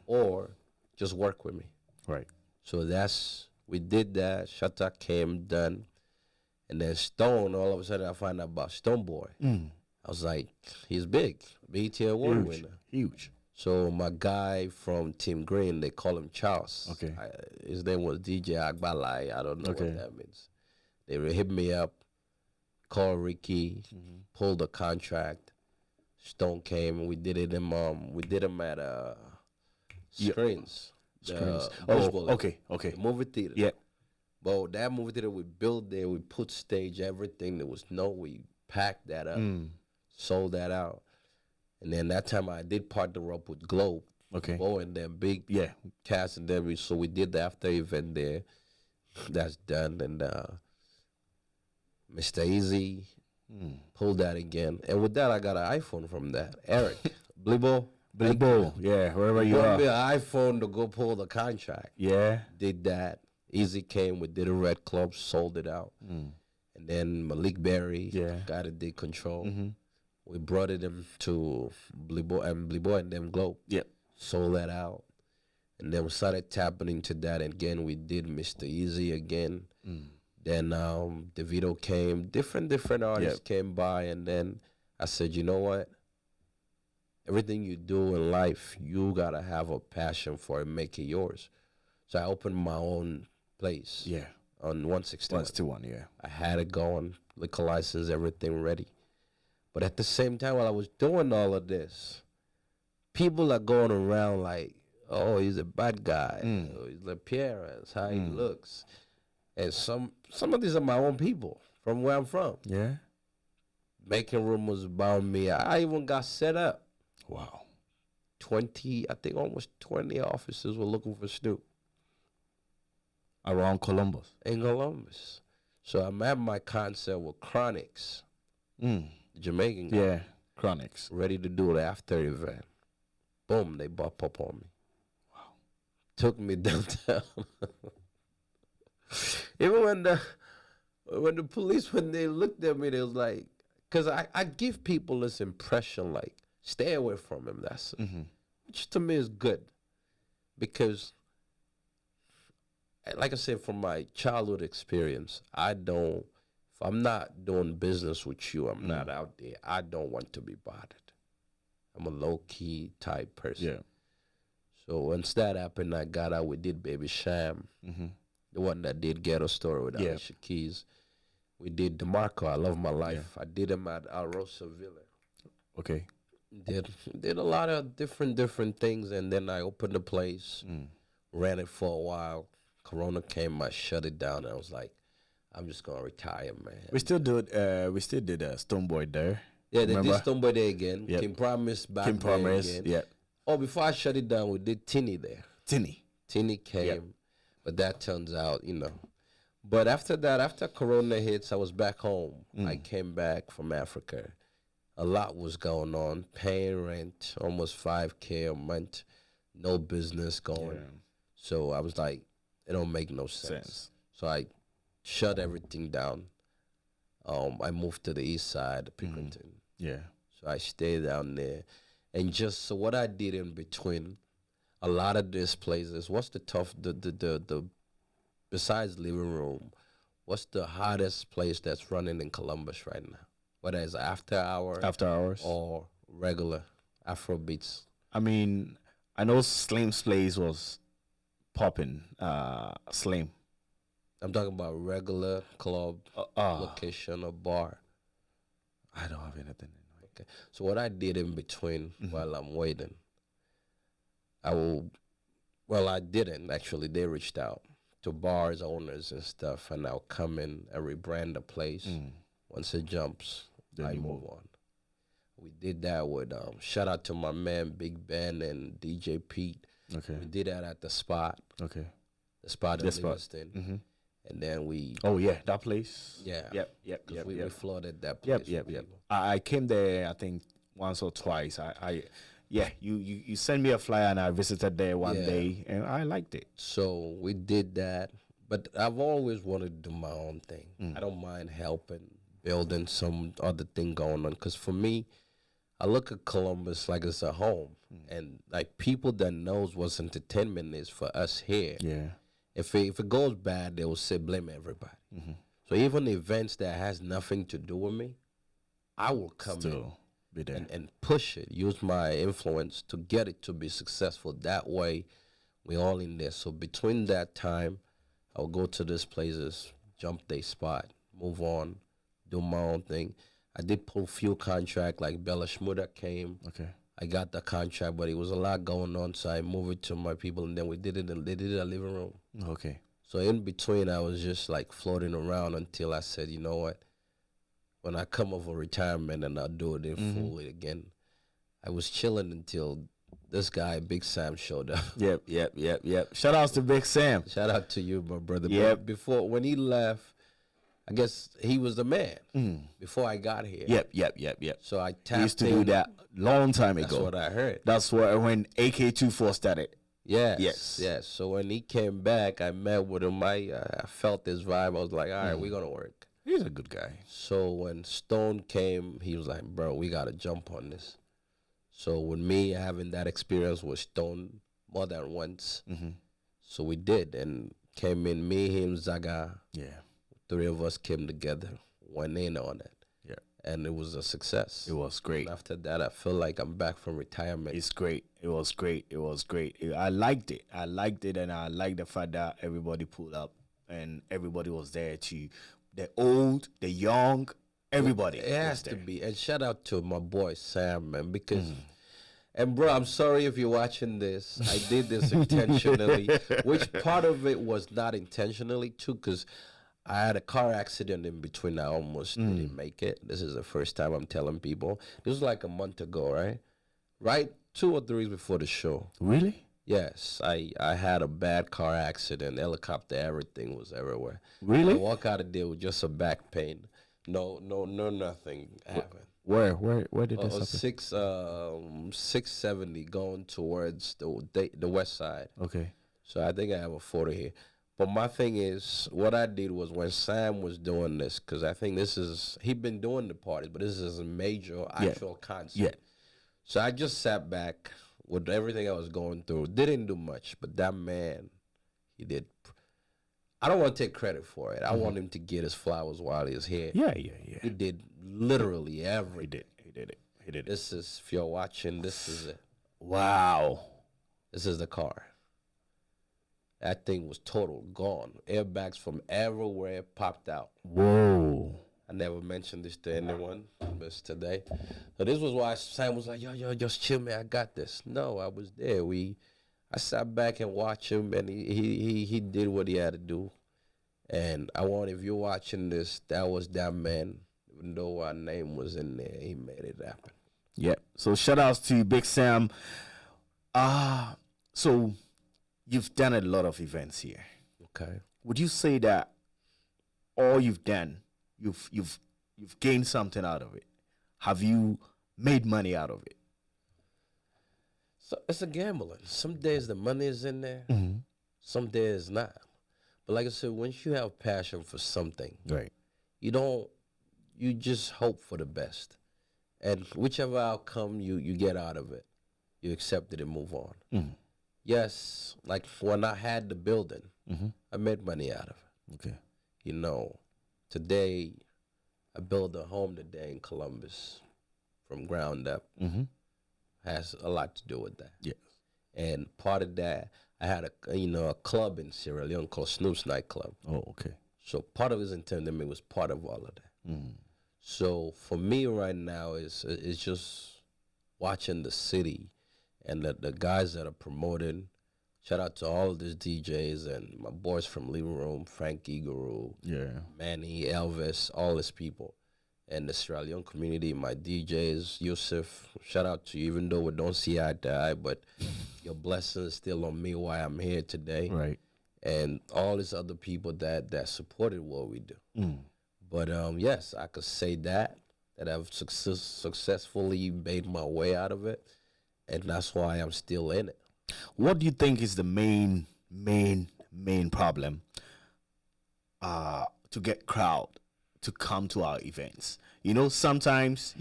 or just work with me. Right. So we did that. Shatta came, done. And then Stone, all of a sudden I find out about Stone Boy. I was like, he's big. BET Award winner. Huge. So my guy from Team Green, they call him Charles. Okay. His name was DJ Agbalai. I don't know what that means. They hit me up, called Ricky, pulled the contract. Stone came and we did it him at Screens. Okay. The movie theater. Yeah. But that movie theater we built there, we put stage, everything. There was we packed that up, sold that out. And then that time I did partner up with Globe. Okay. And then big cast and then so we did the after event there. That's done. And Mr. Easy pulled that again. And with that I got an iPhone from that. Eric. Blibo. Yeah, wherever you are. Me an iPhone to go pull the contract. Yeah. Did that. Easy came, we did a Red Club, sold it out. And then Malik Berry, guy that did Control. We brought it in to Blibo and them Globe. Yep. Sold that out. And then we started tapping into that again. We did Mr. Easy again. Then DeVito came. Different artists came by. And then I said, you know what? Everything you do in life, you got to have a passion for it, make it yours. So I opened my own place. Yeah. On 161. 161, yeah. I had it going, liquor license, everything ready. But at the same time, while I was doing all of this, people are going around like, oh, he's a bad guy. Oh, he's the appearance, how he looks. And some of these are my own people. from where I'm from. Yeah. Making rumors about me. I even got set up. Wow. 20, I think almost 20 officers were looking for Snoop Around Columbus. in Columbus. So I'm at my concert with Chronics, Mm. the Jamaican guy, Yeah. Chronics. ready to do the after event. Boom, they bop up on me. Wow. Took me downtown. Even when the police, when they looked at me, they was like, because I give people this impression like, stay away from him. That's which to me is good, because, like I said, from my childhood experience, if I'm not doing business with you, I'm not out there, I don't want to be bothered. I'm a low-key type person. Yeah. So once that happened, I got out. We did Baby Sham, the one that did Ghetto Story with Alicia Keys. We did DeMarco, I Love My Life. I did him at Rosa Villa. Okay. Did a lot of different things, and then I opened the place, ran it for a while. Corona came, I shut it down, and I was like, I'm just gonna retire, man. We still did Stoneboy there. Yeah, they Remember? did Stoneboy there again. Yep. Kim Promise back Kim there Promise. again. Yeah. Oh, before I shut it down, we did Tinny there. Tinny. Tinny came, but that turns out, But after that, after Corona hits, I was back home. I came back from Africa. A lot was going on. Paying rent, almost $5K a month. No business going. Yeah. So I was like, it don't make no sense. So I shut everything down. I moved to the east side, Pickerington. Yeah. So I stayed down there. And just so what I did in between, a lot of these places, what's the besides living room, what's the hottest place that's running in Columbus right now? Whether it's after hours or regular Afrobeats. I mean, I know Slim's place was popping. Slim. I'm talking about regular club location or bar. I don't have anything. Okay. So what I did in between while I'm waiting, I didn't actually. They reached out to bars owners and stuff, and I'll come in and rebrand the place. Once it jumps, Then I you move on. We did that with shout out to my man Big Ben and DJ Pete. Okay. We did that at the Spot. Okay. The Spot in Livingston. And then we. Oh yeah, that place. Yeah. Yep. We flooded that place. Yep. I came there, I think, once or twice. You sent me a flyer and I visited there one day and I liked it. So we did that, but I've always wanted to do my own thing. I don't mind helping, building some other thing going on. Because for me, I look at Columbus like it's a home, and like people that knows what entertainment is for us here. Yeah. If it goes bad, they will say blame everybody. So even events that has nothing to do with me, I will come Still be there. and push it, use my influence to get it to be successful. That way, we all in there. So between that time, I'll go to these places, jump their spot, move on, do my own thing. I did pull few contract, like Bella Shmurda came. Okay. I got the contract, but it was a lot going on, so I moved it to my people, and then we did it, and they did it in the living room. Okay. So in between, I was just like floating around until I said, you know what? When I come over retirement and I'll do it in full again. I was chilling until this guy, Big Sam, showed up. Yep. Shout outs to Big Sam. Shout out to you, my brother. Yep. But before, when he left, I guess he was the man before I got here. Yep. So I tapped He used to in. do that long time ago. That's what I heard. That's when AK24 started. Yes. So when he came back, I met with him. I felt his vibe. I was like, all right, we're going to work. He's a good guy. So when Stone came, he was like, bro, we got to jump on this. So with me having that experience with Stone more than once, so we did. And came in, me, him, Zaga. Yeah. Three of us came together, went in on it. Yeah. And it was a success. It was great. And after that, I feel like I'm back from retirement. It's great. It was great. I liked it. And I liked the fact that everybody pulled up and everybody was there too. The old, the young, everybody. It has to be. And shout out to my boy Sam, man, because and bro, I'm sorry if you're watching this. I did this intentionally, which part of it was not intentionally too, because I had a car accident in between. I almost didn't make it. This is the first time I'm telling people. This was like a month ago, right? Right 2 or 3 weeks before the show. Really? Yes, I had a bad car accident. Helicopter, everything was everywhere. Really? I walk out of there with just a back pain. No, nothing happened. Where did this happen? 670 going towards the west side. Okay. So I think I have a photo here. But my thing is, what I did was when Sam was doing this, because I think he'd been doing the parties, but this is a major actual concert. Yeah. So I just sat back with everything I was going through. Didn't do much, but that man, he did. I don't want to take credit for it. I want him to get his flowers while he's here. Yeah. He did literally everything. He did it. This is, if you're watching, this is it. Wow. This is the car. That thing was total gone. Airbags from everywhere popped out. Whoa. I never mentioned this to anyone, but today. So this was why Sam was like, yo, just chill, man. I got this. No, I was there. I sat back and watched him, and he did what he had to do. And I want, if you're watching this, that was that man. Even though our name was in there, he made it happen. Yeah. So shout outs to Big Sam. So you've done a lot of events here. Okay. Would you say that all you've done, you've gained something out of it? Have you made money out of it? So it's a gambling. Some days the money is in there, some days not. But like I said, once you have passion for something, Right. you just hope for the best. And whichever outcome you get out of it, you accept it and move on. Yes, like when I had the building, I made money out of it. Okay. You know, today, I built a home today in Columbus from ground up. Has a lot to do with that. Yes. And part of that, I had a club in Sierra Leone called Snoop's nightclub. Oh, okay. So part of his entertainment was part of all of that. So for me right now is just watching the city and the guys that are promoting. Shout out to all of these DJs and my boys from Living Room, Frankie Guru, Manny, Elvis, all these people. And the Sierra Leone community, my DJs, Yusuf, shout out to you, even though we don't see eye to eye, but your blessing is still on me while I'm here today. Right. And all these other people that supported what we do. But yes, I could say that I've successfully made my way out of it, and that's why I'm still in it. What do you think is the main problem to get crowd to come to our events? You know, sometimes,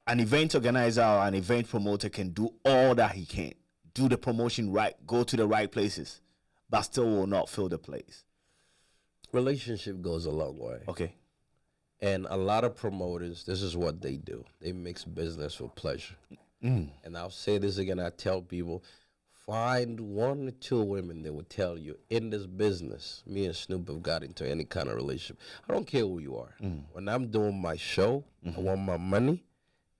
an event organizer or an event promoter can do all that he can, do the promotion right, go to the right places, but still will not fill the place. Relationship goes a long way. Okay. And a lot of promoters, this is what they do. They mix business with pleasure. And I'll say this again, I tell people, find 1 or 2 women that will tell you, in this business, me and Snoop have got into any kind of relationship. I don't care who you are. When I'm doing my show, I want my money,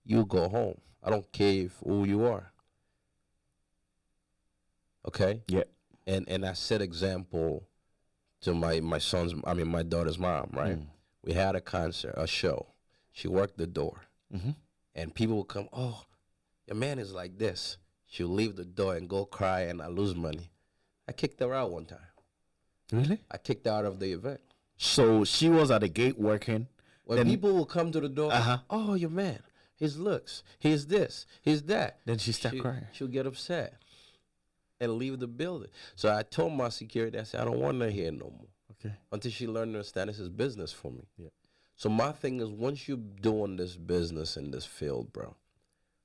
you go home. I don't care who you are. Okay? Yeah. And I set example to my daughter's mom, right? We had a concert, a show. She worked the door. And people would come, oh, your man is like this. She'll leave the door and go cry, and I lose money. I kicked her out one time. Really? I kicked her out of the event. So she was at the gate working. When people will come to the door, oh, your man, his looks, he's this, he's that. Then she started crying. She'll get upset and leave the building. So I told my security, I said, I don't want her here no more. Okay. Until she learned to understand this is business for me. Yeah. So my thing is, once you're doing this business in this field, bro,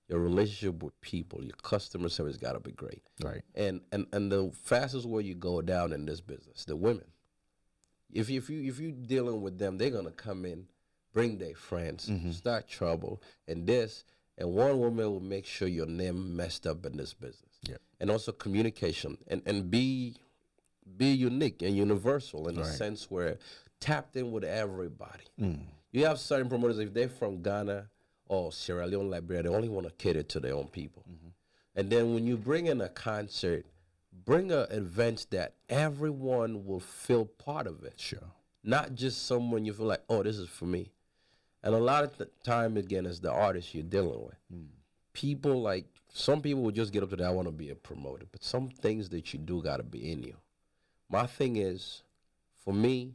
your relationship with people, your customer service got to be great. Right. And the fastest way you go down in this business, the women. If you dealing with them, they're gonna come in, bring their friends, start trouble, and one woman will make sure your name messed up in this business. Yeah. And also communication and be unique and universal in the sense where tapped in with everybody. You have certain promoters, if they're from Ghana or Sierra Leone, Liberia, they only want to cater to their own people. And then when you bring in a concert, bring an event that everyone will feel part of it. Sure. not just someone you feel like, oh, this is for me. And a lot of the time, again, it's the artist you're dealing with. People like, some people will just get up to that, I want to be a promoter. But some things that you do got to be in you. My thing is, for me,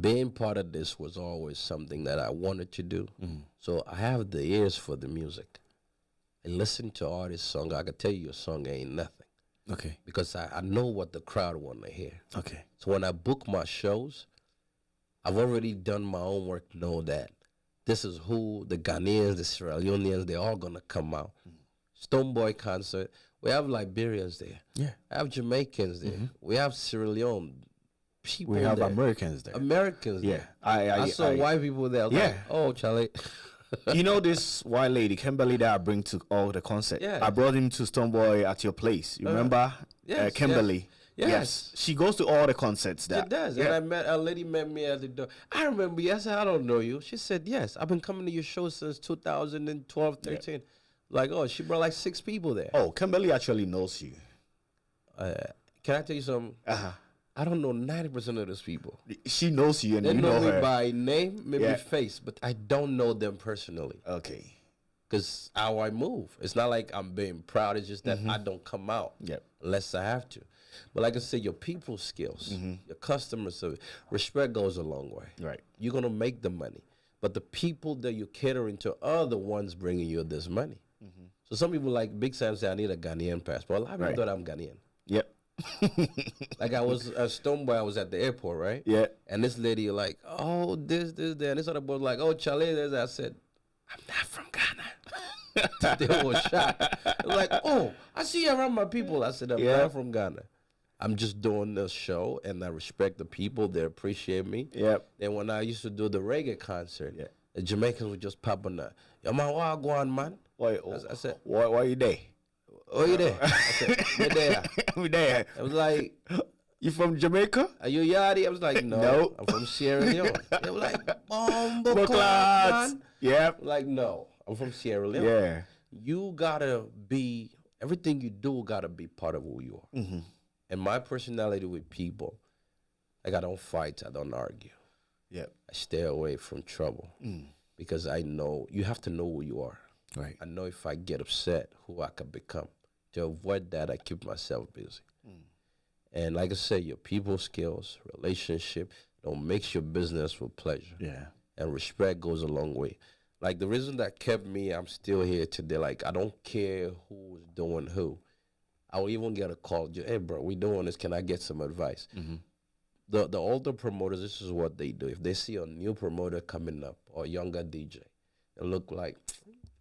being part of this was always something that I wanted to do. So I have the ears for the music. I listen to artists' song. I can tell you a song ain't nothing. Okay. Because I know what the crowd want to hear. Okay. So when I book my shows, I've already done my own work to know that this is who the Ghanaians, the Sierra Leoneans, they're all going to come out. Stonebwoy concert, we have Liberians there. Yeah. I have Jamaicans there. We have Sierra Leone people We have there. Americans there. Americans Yeah. there. I saw white people there. I was Yeah. like, oh, Charlie. You know this white lady, Kimberly, that I bring to all the concerts. Yeah. I brought him to Stonebwoy at your place. You remember? yes, Kimberly. Yes. She goes to all the concerts. It does. Yeah. And a lady met me at the door. I remember, yes, I don't know you. She said, yes, I've been coming to your show since 2012, 13. Like, oh, she brought like 6 people there. Oh, Kimberly actually knows you. Can I tell you something? Uh-huh. I don't know 90% of those people. She knows you and They you know know me her. by name, maybe Yeah. face, but I don't know them personally. Okay. Because how I move. It's not like I'm being proud. It's just that I don't come out Yep. unless I have to. But like I said, your people skills, your customer service, respect goes a long way. Right. You're going to make the money. But the people that you're catering to are the ones bringing you this money. So some people like Big Sam say, I need a Ghanaian passport. A lot of people thought I'm Ghanaian. Yep. Like I was a Stonebwoy, I was at the airport, right? Yeah. And this lady like, oh, this, that. And this other boy like, oh, Charlie, this. I said, I'm not from Ghana. They were shocked. They were like, oh, I see you around my people. I said, I'm not from Ghana. I'm just doing the show, and I respect the people. They appreciate me. Yep. And when I used to do the reggae concert, the Jamaicans would just pop on the, yo, man, where I going, man? Why, I said, why you there? oh, you there? I said, me there. We there. I was like, You from Jamaica? are you Yardie? I was like, no. No. I'm from Sierra Leone. They were like, Bombo Class. Class, man. Yep. Like, no. I'm from Sierra Leone. Yeah. You gotta be, everything you do gotta be part of who you are. And my personality with people, like I don't fight, I don't argue. Yep. I stay away from trouble because I know, you have to know who you are. Right. I know if I get upset, who I can become. To avoid that, I keep myself busy. And like I said, your people skills, relationship, don't mix your business with pleasure. Yeah. And respect goes a long way. Like the reason that kept me, I'm still here today. Like I don't care who's doing who. I will even get a call. Hey, bro, we doing this. Can I get some advice? The older promoters, this is what they do. If they see a new promoter coming up or a younger DJ, they look like,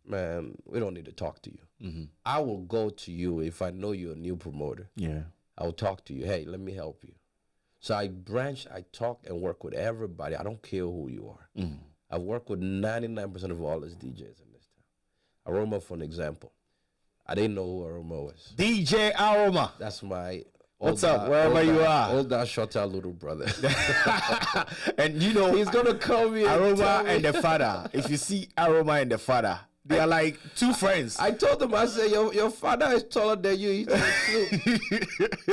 man, we don't need to talk to you. I will go to you if I know you're a new promoter. Yeah. I will talk to you. Hey, let me help you. So I talk and work with everybody. I don't care who you are. I've worked with 99% of all these DJs in this town. Aroma, for an example. I didn't know who Aroma was. DJ Aroma. That's my What's up, wherever you are? Older, shorter little brother. And you know, He's going to call me Aroma and and the father. If you see Aroma and the father, they are like two friends. I told him, I said, your father is taller than you. He's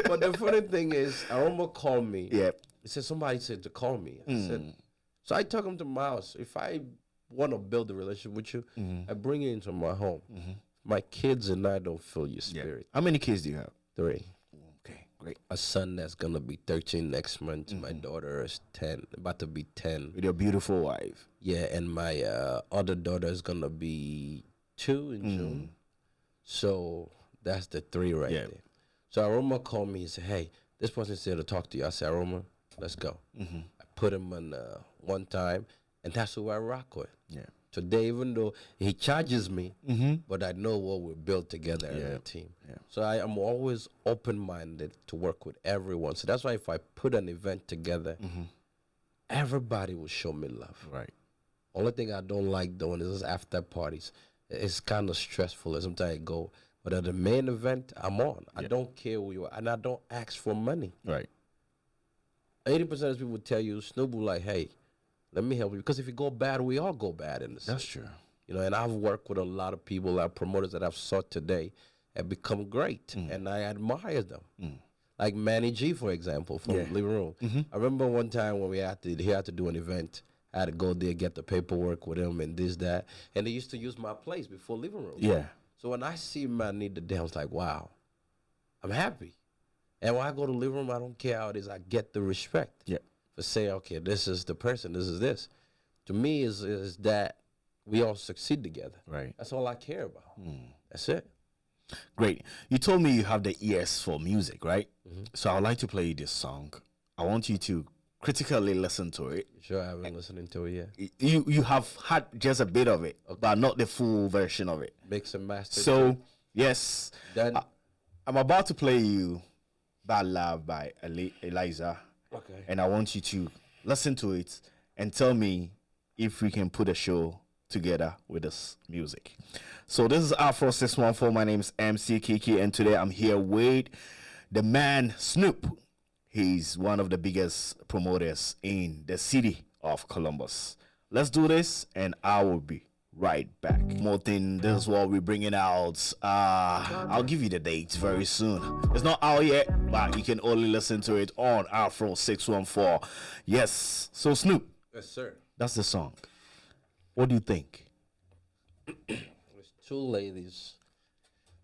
But the funny thing is, Aroma called me. Yep. He said, somebody said to call me. I said, so I took him to my house. If I want to build a relationship with you, I bring you into my home. My kids and I don't feel your spirit. How many kids do you have? 3. Okay, great. A son that's going to be 13 next month. My daughter is 10, about to be 10. With your beautiful wife. Yeah, and my other daughter is going to be 2 in June. So that's the 3 right there. So Aroma called me and said, hey, this person said to talk to you. I said, Aroma, let's go. I put him on one time, and that's who I rock with. Yeah. Today, even though he charges me, but I know what we built together as a team. Yeah. So I am always open-minded to work with everyone. So that's why if I put an event together, everybody will show me love. Right. Only thing I don't like doing is after parties. It's kind of stressful. Sometimes I go, but at the main event, I'm on. I don't care who you are, and I don't ask for money. Right. 80% of people tell you, Snoop will like, hey, let me help you. Because if you go bad, we all go bad in the city. That's true. You know, and I've worked with a lot of people, promoters that I've saw today have become great, and I admire them. Like Manny G, for example, from Yeah. Living Room. I remember one time when he had to do an event. I had to go there, get the paperwork with him and this, that. And they used to use my place before Living Room. Yeah. So when I see Manny today, I was like, wow, I'm happy. And when I go to Living Room, I don't care how it is. I get the respect Yeah. for saying, okay, this is the person, this is this. To me, is that we all succeed together. Right. That's all I care about. That's it. Great. You told me you have the ears for music, right? So I'd like to play you this song. I want you to critically listen to it. Sure, I haven't listened to it yet. You have had just a bit of it, but not the full version of it. Mix and master. So yes, Then, I'm about to play you "Bad Love" by Eliza, okay. and I want you to listen to it and tell me if we can put a show together with this music. So this is Afro 614. My name is MC Kiki, and today I'm here with the man Snoop. He's one of the biggest promoters in the city of Columbus. Let's do this, and I will be right back. More thing, this is what we're bringing out. I'll give you the dates very soon. It's not out yet, but you can only listen to it on Afro 614. Yes. So Snoop, Yes, sir. that's the song. What do you think? There's two ladies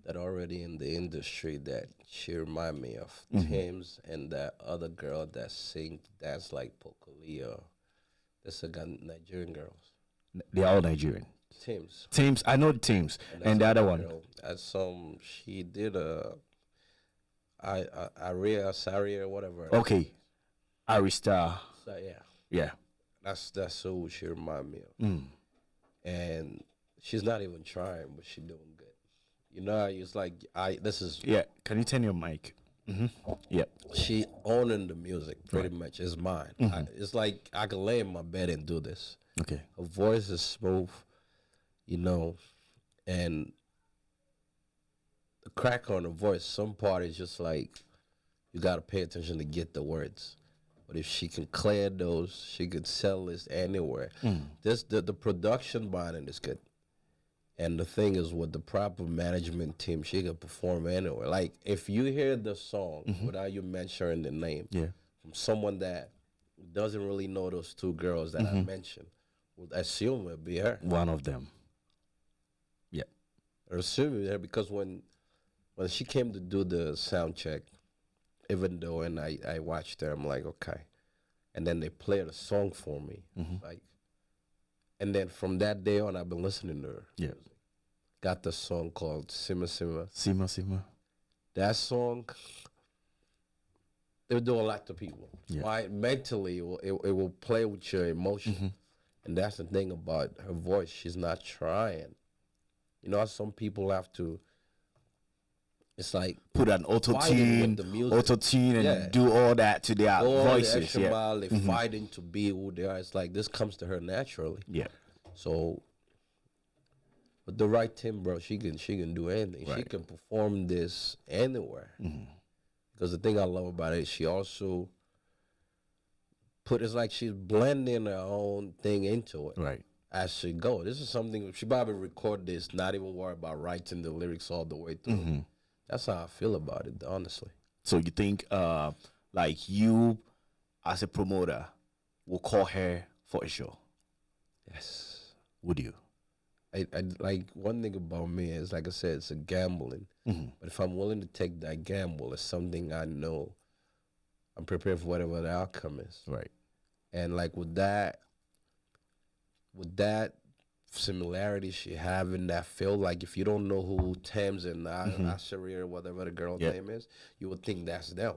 that are already in the industry that she remind me of. Thames and that other girl that sing dance like Pocolia. That's a Nigerian girls. They're all Nigerian. Thames. Teams, I know the teams, and the other one. Girl, she did Aria, Saria, whatever. Okay, Arista. So yeah, Yeah. that's who she remind me of. And she's not even trying, but she's doing good. You know, it's like this is Yeah. Can you turn your mic? Yeah. she owning the music pretty much is mine. It's like I can lay in my bed and do this. Okay. Her voice is smooth, you know, and the crack on the voice. Some part is just like you got to pay attention to get the words. But if she can clear those, she could sell this anywhere. The production behind it is good. And the thing is, with the proper management team, she can perform anywhere. Like, if you hear the song without you mentioning the name Yeah. from someone that doesn't really know those two girls that I mentioned, would assume it'd be her. One of them. Yeah. Or assume it'd be her because when she came to do the sound check, even though and I watched her, I'm like, okay. And then they played a song for me. Like, and then from that day on, I've been listening to her. Yeah. Got the song called Simmer Simmer. Sima. That song, it will do a lot to people. Yeah. Why? Mentally, it will play with your emotion. And that's the thing about her voice. She's not trying. You know how some people have to, it's like, Put an fighting with the music. and Yeah. do all that to their all voices. the extra Yeah. mile, they're fighting to be who they are. It's like, this comes to her naturally. Yeah. So, with the right team, bro, she can do anything. She Right. can perform this anywhere. Because the thing I love about it, she also it's like she's blending her own thing into it Right. as she go. This is something she probably record this, not even worry about writing the lyrics all the way through. That's how I feel about it, honestly. So you think, like you, as a promoter, will call her for a show? Yes. Would you? I like one thing about me is, like I said, it's a gambling. But if I'm willing to take that gamble, it's something I know I'm prepared for whatever the outcome is. Right. And like with that similarity she have in that field, like if you don't know who Thames and Ashery or whatever the girl's name is, you would think that's them.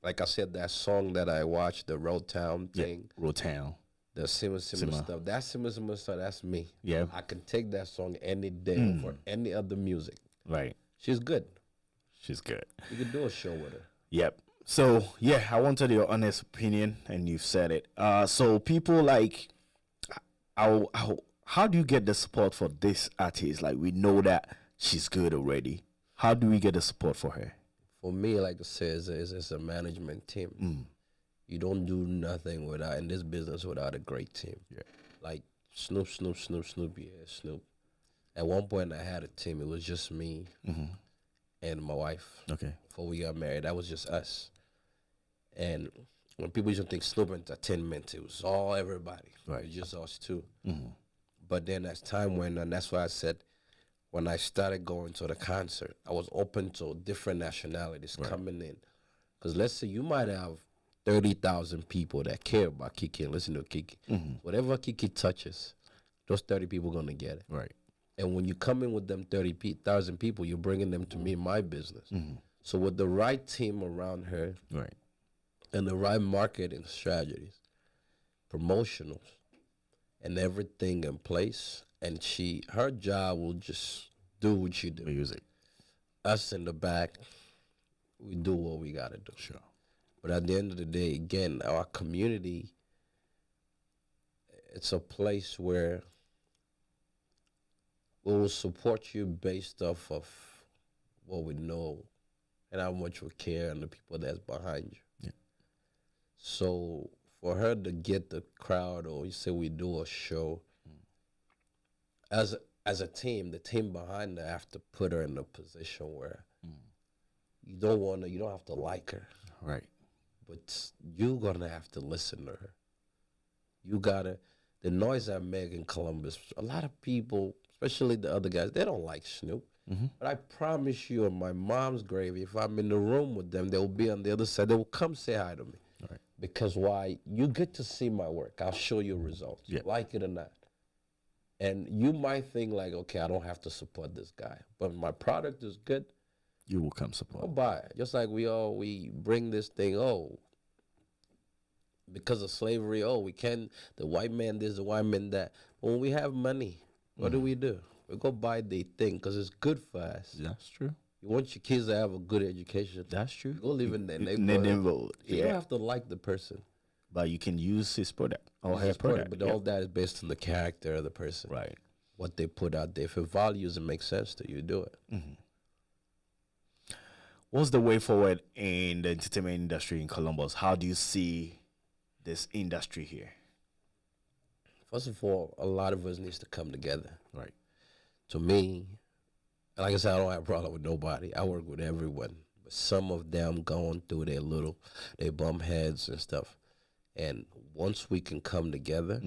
Like I said, that song that I watched, the Road Town thing, Rotown. the Simmer Simmer. stuff, that Simmer stuff, that's me. Yeah. I can take that song any day over any other music. Right. She's good. She's good. You could do a show with her. Yep. So yeah, I wanted your honest opinion, and you've said it. So people like, how do you get the support for this artist? Like, we know that she's good already. How do we get the support for her? For me, like I said, it's a management team. You don't do nothing without in this business without a great team. Yeah. Like Snoop, yeah, Snoop. At one point, I had a team. It was just me, and my wife. Okay. Before we got married, that was just us. And when people used to think Snoop Entertainment, it was all everybody. Right. It was just us two. But then as time went on, that's why I said when I started going to the concert, I was open to different nationalities coming in. Because let's say you might have 30,000 people that care about Kiki and listen to Kiki. Whatever Kiki touches, those 30 people are going to get it. Right. And when you come in with them 30,000 people, you're bringing them to me, my business. So with the right team around her, Right. and the right marketing strategies, promotionals, and everything in place, and her job will just do what she do. Music. Us in the back, we do what we gotta do. Sure. But at the end of the day, again, our community, it's a place where we will support you based off of what we know and how much we care and the people that's behind you. Yeah. So for her to get the crowd, or you say we do a show, as a team, the team behind her have to put her in a position where you don't have to like her. Right. But you're gonna have to listen to her. You gotta, the noise I make in Columbus, a lot of people, especially the other guys, they don't like Snoop. But I promise you, on my mom's grave, if I'm in the room with them, they'll be on the other side. They will come say hi to me. Right. Because why? You get to see my work. I'll show you results, like it or not. And you might think like, okay, I don't have to support this guy. But if my product is good, you will come support. I'll buy it. Just like we bring this thing, because of slavery, the white man this, the white man that. When we have money, what do? We go buy the thing because it's good for us. That's true. You want your kids to have a good education. That's true. Go live in their neighborhood. Yeah. You don't have to like the person. But you can use his product or her product. But all that is based on the character of the person. Right. What they put out there. If it values and makes sense to you, do it. What's the way forward in the entertainment industry in Columbus? How do you see this industry here? First of all, a lot of us needs to come together. Right. To me, like I said, I don't have a problem with nobody. I work with everyone. But some of them going through their bum heads and stuff. And once we can come together,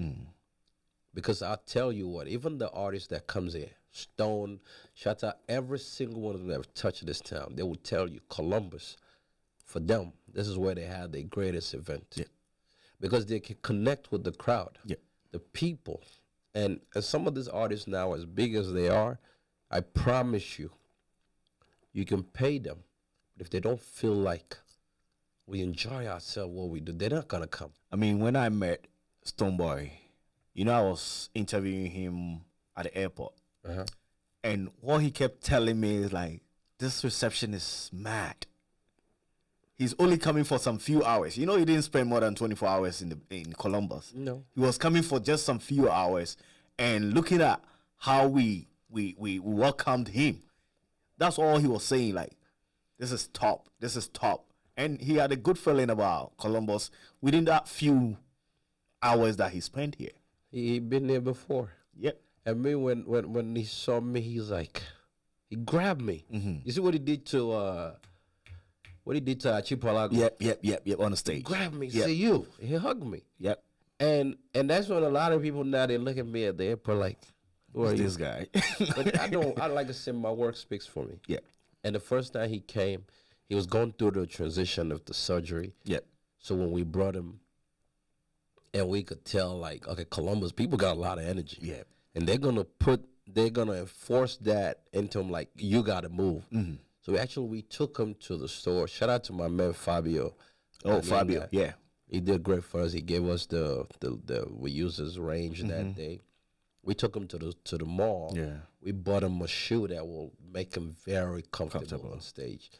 because I'll tell you what, even the artists that comes here, Stone, shout out every single one of them that have touched this town, they will tell you Columbus, for them, this is where they have their greatest event. Yeah. Because they can connect with the crowd, the people. And some of these artists now, as big as they are, I promise you, you can pay them. But if they don't feel like we enjoy ourselves, what we do, they're not going to come. I mean, when I met Stoneboy, I was interviewing him at the airport. And what he kept telling me is like, this reception is mad. He's only coming for some few hours. He didn't spend more than 24 hours in Columbus. No. He was coming for just some few hours and looking at how we welcomed him. That's all he was saying, like, this is top. This is top. And he had a good feeling about Columbus within that few hours that he spent here. He been there before. Yep. And me, when he saw me, he's like, he grabbed me. You see what he did to Chipalago? Yep, on the stage. He grabbed me, Yep. see you. He hugged me. Yep. And that's when a lot of people now, they look at me at the airport like, who are Who's you? this guy? But I like to say my work speaks for me. Yeah. And the first time he came, he was going through the transition of the surgery. Yep. So when we brought him, and we could tell, like, okay, Columbus, people got a lot of energy. Yeah. And they're gonna enforce that into him, like, you gotta move. So we took him to the store. Shout out to my man Fabio. Fabio, yeah. He did great for us. He gave us we used his range that day. We took him to the mall. Yeah. We bought him a shoe that will make him very comfortable on stage.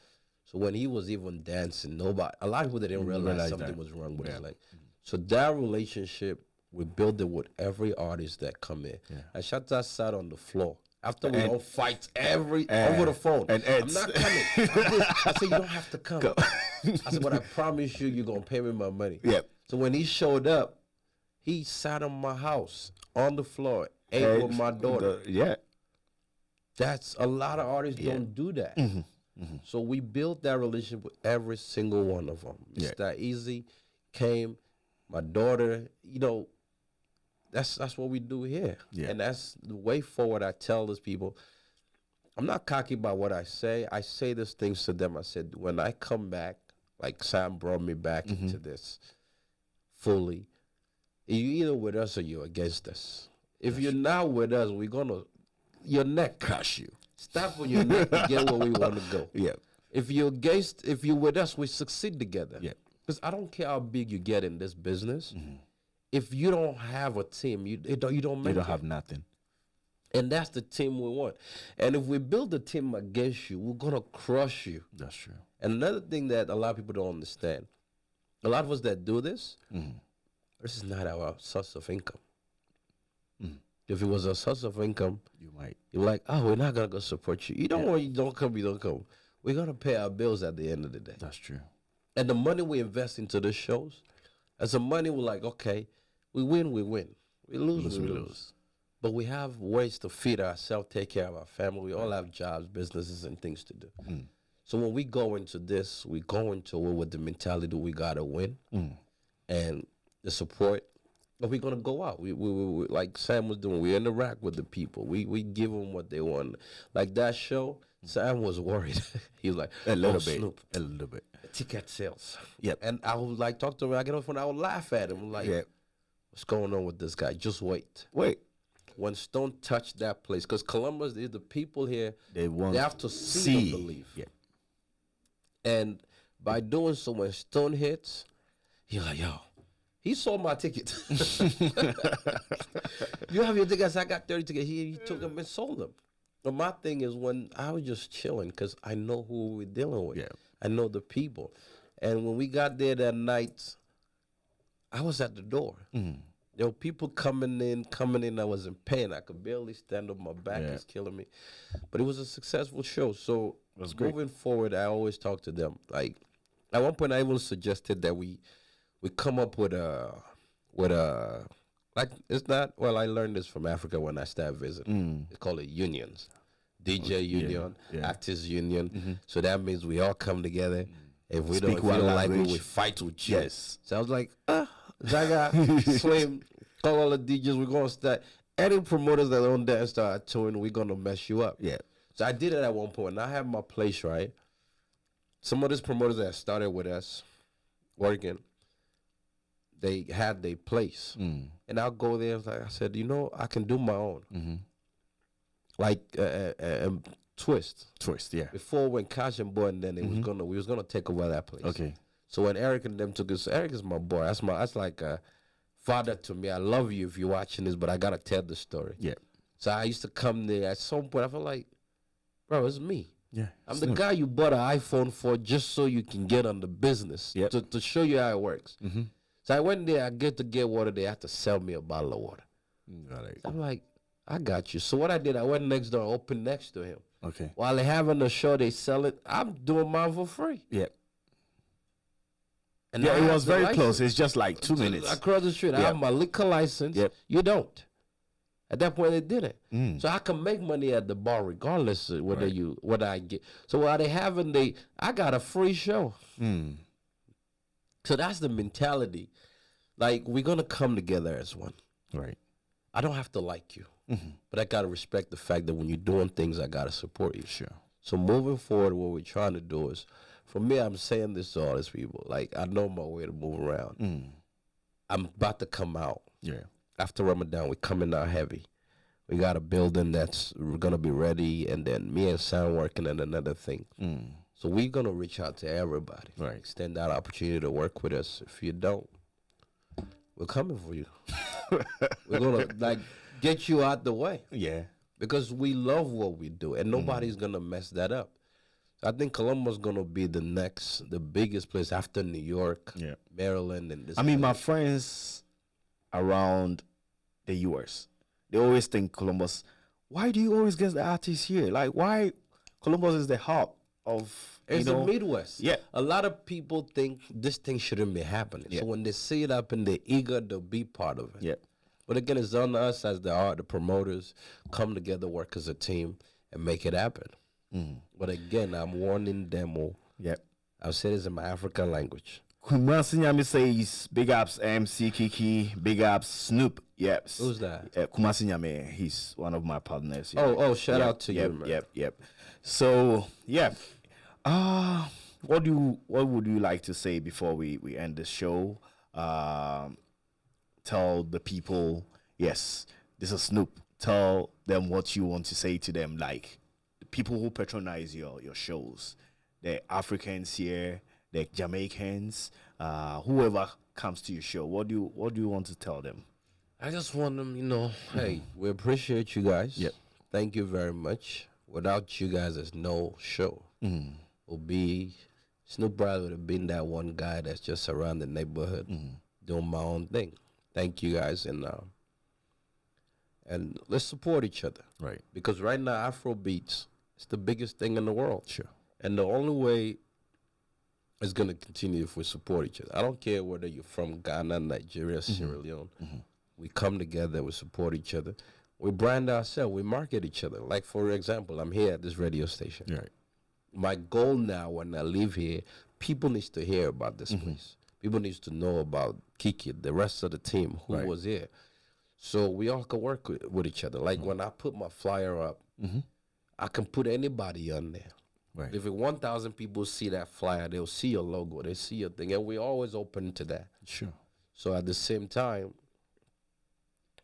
So when he was even dancing, a lot of people didn't realize something was wrong with his leg. So that relationship, we build it with every artist that come in. Yeah. And Shatta sat on the floor. After we don't fight over the phone. I'm not coming. I said, you don't have to come. I said, but I promise you, you're going to pay me my money. Yep. So when he showed up, he sat on my house, on the floor, ate with my daughter. Yeah. That's a lot of artists don't do that. So we built that relationship with every single one of them. Yeah. Mr. Easy came, my daughter, that's what we do here. Yeah. And that's the way forward. I tell these people, I'm not cocky about what I say. I say these things to them. I said, when I come back, like Sam brought me back into this fully, you either with us or you're against us. If you're not with us, we're going to, your neck crush you. Stop on your neck to get where we want to go. Yeah. If you're with us, we succeed together. Yeah. Because I don't care how big you get in this business. If you don't have a team, you don't make You don't it. have nothing. And that's the team we want. And if we build a team against you, we're going to crush you. That's true. And another thing that a lot of people don't understand, a lot of us that do this, this is not our source of income. If it was a source of income, You might. you're like, oh, we're not going to go support you. You don't want, you don't come. We're going to pay our bills at the end of the day. That's true. And the money we invest into the shows, as the money we're like, okay, we win, we win. We lose, we lose. But we have ways to feed ourselves, take care of our family. We all have jobs, businesses, and things to do. So when we go into this, we go into it with the mentality we got to win and the support. But we're going to go out. We like Sam was doing, we interact with the people. We give them what they want. Like that show, Sam was worried. He was like, A little "Oh, bit. Snoop, A little bit. ticket sales." Yep. And I would like talk to him. I get off and I would laugh at him. Like, Yeah. what's going on with this guy? Just wait. Wait. When Stone touched that place, because Columbus, the people here, They want they have to see to believe. Yeah. And by doing so, when Stone hits, he's like, yo, he sold my ticket. You have your tickets, I got 30 tickets. He took them and sold them. But my thing is when I was just chilling because I know who we're dealing with. Yeah. I know the people. And when we got there that night, I was at the door. There were people coming in. I was in pain. I could barely stand up. My back is killing me. But it was a successful show. So was great. moving forward, I always talk to them. Like at one point, I even suggested that we come up with a like it's not. Well, I learned this from Africa when I started visiting. They call it unions, DJ union, actors union. So that means we all come together. If we Speak don't one like it, language. we fight with you. Yes. So I was like, Zaga, Slim, call all the DJs. We're gonna start. Any promoters that don't dance start touring, we're gonna mess you up. Yeah. So I did it at one point. And I have my place right. Some of these promoters that started with us, working, they had their place, and I'll go there. Like I said, I can do my own. Like Twist. Yeah. Before when Cash and Boy and then we was gonna take over that place. Okay. So when Eric and them took it, so Eric is my boy. That's like a father to me. I love you if you're watching this, but I gotta tell the story. Yeah. So I used to come there. At some point, I felt like, bro, it's me. Yeah. I'm the guy you bought an iPhone for just so you can get on the business to show you how it works. So I went there. I get water. They have to sell me a bottle of water. So I'm like, I got you. So what I did, I went next door, opened next to him. Okay. While they having the show, they sell it. I'm doing mine for free. Yeah. And Yeah, I it have was the very license. close. It's just like 2 minutes. Across the street. I have my liquor license. Yep. You don't. At that point, they didn't. So I can make money at the bar regardless of whether I get. So while they having I got a free show. So that's the mentality. Like, we're going to come together as one. Right. I don't have to like you. But I got to respect the fact that when you're doing things, I got to support you. Sure. So moving forward, what we're trying to do is, for me, I'm saying this to all these people. Like, I know my way to move around. I'm about to come out. Yeah. After Ramadan, we're coming out heavy. We got a building that's going to be ready, and then me and Sam working on another thing. So we're going to reach out to everybody. Right. Extend that opportunity to work with us. If you don't, we're coming for you. We're going to, get you out the way. Yeah. Because we love what we do, and nobody's going to mess that up. I think Columbus is going to be the biggest place after New York, Maryland, and this. I mean, my friends around the U.S., they always think Columbus, why do you always get the artists here? Like, why Columbus is the hub of, It's the Midwest. Yeah. A lot of people think this thing shouldn't be happening. Yeah. So when they see it up and they're eager to be part of it. Yeah. But again, it's on us as the promoters, come together, work as a team, and make it happen. But again, I'm warning them all. Yep. I'll say this in my African language. Kumasi Nyami says, big ups MC Kiki, big ups Snoop. Yep. Who's that? Kumasi Nyami, he's one of my partners. Shout out to you, man. Yep. So, yeah. What would you like to say before we end the show? Tell the people, yes, this is Snoop. Tell them what you want to say to them, like the people who patronize your shows, the Africans here, the Jamaicans, whoever comes to your show. What do you want to tell them? I just want them, hey, we appreciate you guys. Yep. Thank you very much. Without you guys, there's no show. Snoop probably would have been that one guy that's just around the neighborhood doing my own thing. Thank you guys, and let's support each other. Right. Because right now, Afro beats is the biggest thing in the world. Sure. And the only way it's going to continue if we support each other. I don't care whether you're from Ghana, Nigeria, Sierra Leone. We come together, we support each other. We brand ourselves, we market each other. Like, for example, I'm here at this radio station. Right. My goal now when I leave here, people need to hear about this place. People need to know about Kiki, the rest of the team who was here. So we all can work with each other. Like when I put my flyer up, I can put anybody on there. Right. If 1,000 people see that flyer, they'll see your logo, they see your thing, and we're always open to that. Sure. So at the same time,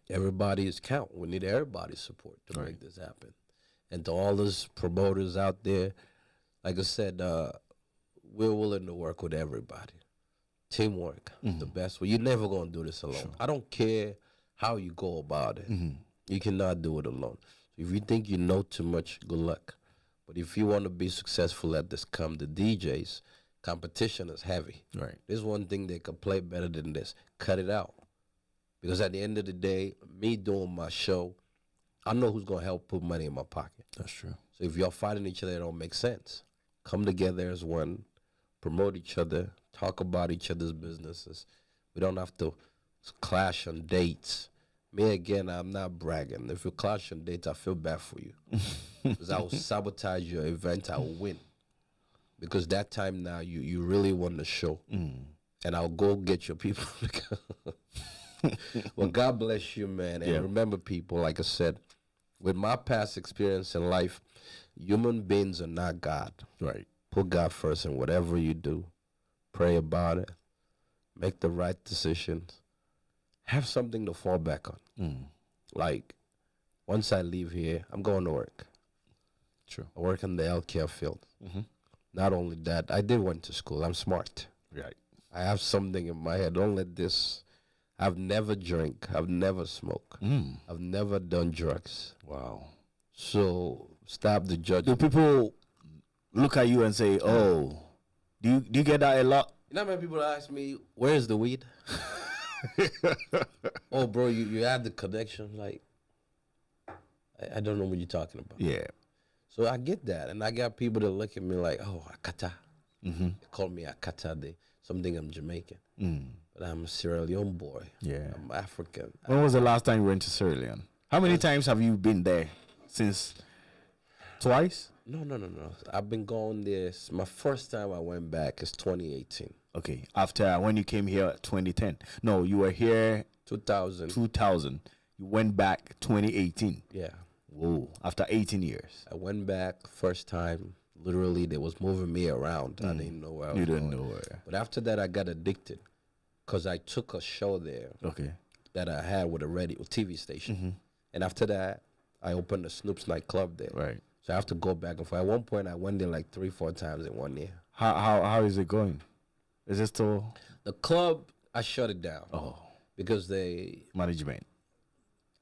everybody's count. We need everybody's support to make this happen. And to all those promoters out there, like I said, we're willing to work with everybody. Teamwork, the best way. You're never going to do this alone. Sure. I don't care how you go about it. You cannot do it alone. So if you think you know too much, good luck. But if you want to be successful at this, the DJs, competition is heavy. Right. There's one thing they could play better than this. Cut it out. Because at the end of the day, me doing my show, I know who's going to help put money in my pocket. That's true. So if y'all fighting each other, it don't make sense. Come together as one, promote each other, talk about each other's businesses. We don't have to clash on dates. Me, again, I'm not bragging. If you clash on dates, I feel bad for you. Because I will sabotage your event. I will win. Because that time now, you really won the show. And I'll go get your people. Well, God bless you, man. And remember, people, like I said, with my past experience in life, human beings are not God. Right. Put God first in whatever you do. Pray about it. Make the right decisions. Have something to fall back on. Like, once I leave here, I'm going to work. True. I work in the healthcare field. Not only that, I did went to school. I'm smart. Right. I have something in my head. Don't let this. I've never drank. I've never smoked. I've never done drugs. Wow. So stop the judgment. Do people look at you and say, "Oh, do you get that a lot?" You know how many people ask me, "Where's the weed?" Oh, bro, you have the connection. Like, I don't know what you're talking about. Yeah. So I get that, and I got people that look at me like, "Oh, Akata." They call me Akata. Something I'm Jamaican. But I'm a Sierra Leone boy. Yeah. I'm African. When was the last time you went to Sierra Leone? How many times have you been there since? Twice? No. I've been going there. My first time I went back is 2018. Okay. After when you came here 2010. No, you were here 2000. 2000. You went back 2018. Yeah. Whoa. After 18 years. I went back first time. Literally, they was moving me around. I didn't know where I was You didn't going. know where. But after that, I got addicted. Because I took a show there that I had with a TV station. And after that, I opened a Snoop's nightclub there. Right. So I have to go back and forth. At one point, I went there like 3-4 times in 1 year. How is it going? Is it still The club, I shut it down. Oh, Because they... management?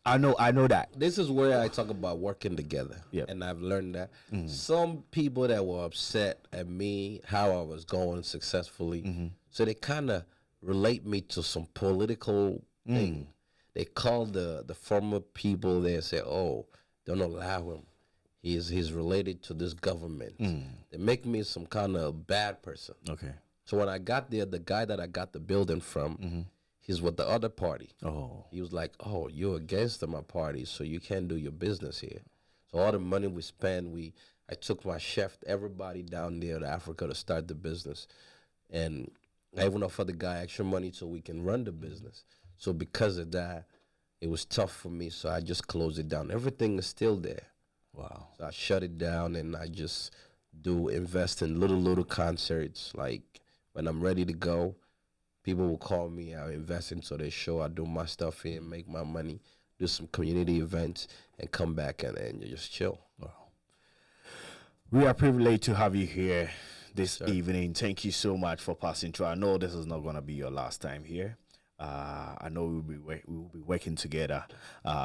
I know that. This is where I talk about working together. Yep. And I've learned that. Some people that were upset at me, how I was going successfully, so they kind of relate me to some political thing. They call the former people there and say, "Oh, don't allow him. He's related to this government." They make me some kind of bad person. Okay. So when I got there, the guy that I got the building from, he's with the other party. Oh. He was like, "Oh, you're against my party, so you can't do your business here." So all the money we spend, I took my chef, everybody down there to Africa to start the business. And I even offered the guy extra money so we can run the business. So because of that, it was tough for me, so I just closed it down. Everything is still there. Wow. So I shut it down, and I just invest in little concerts. Like when I'm ready to go, people will call me. I invest into their show. I do my stuff here, make my money, do some community events, and come back and just chill. Wow. We are privileged to have you here this Sir. evening. Thank you so much for passing through. I know this is not going to be your last time here. I know we will be working together.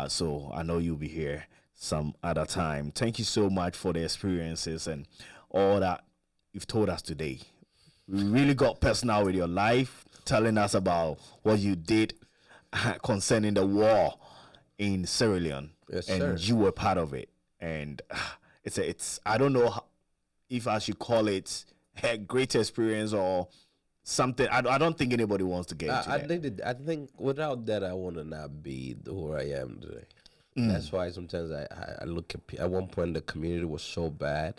So I know you'll be here some other time. Thank you so much for the experiences and all that you've told us today. We really got personal with your life, telling us about what you did concerning the war in Sierra Leone. Yes, and sir. you were part of it. And it's I don't know if I should call it a great experience or something. I don't think anybody wants to get into that. I think without that, I would not be who I am today. That's why sometimes I look at one point the community was so bad.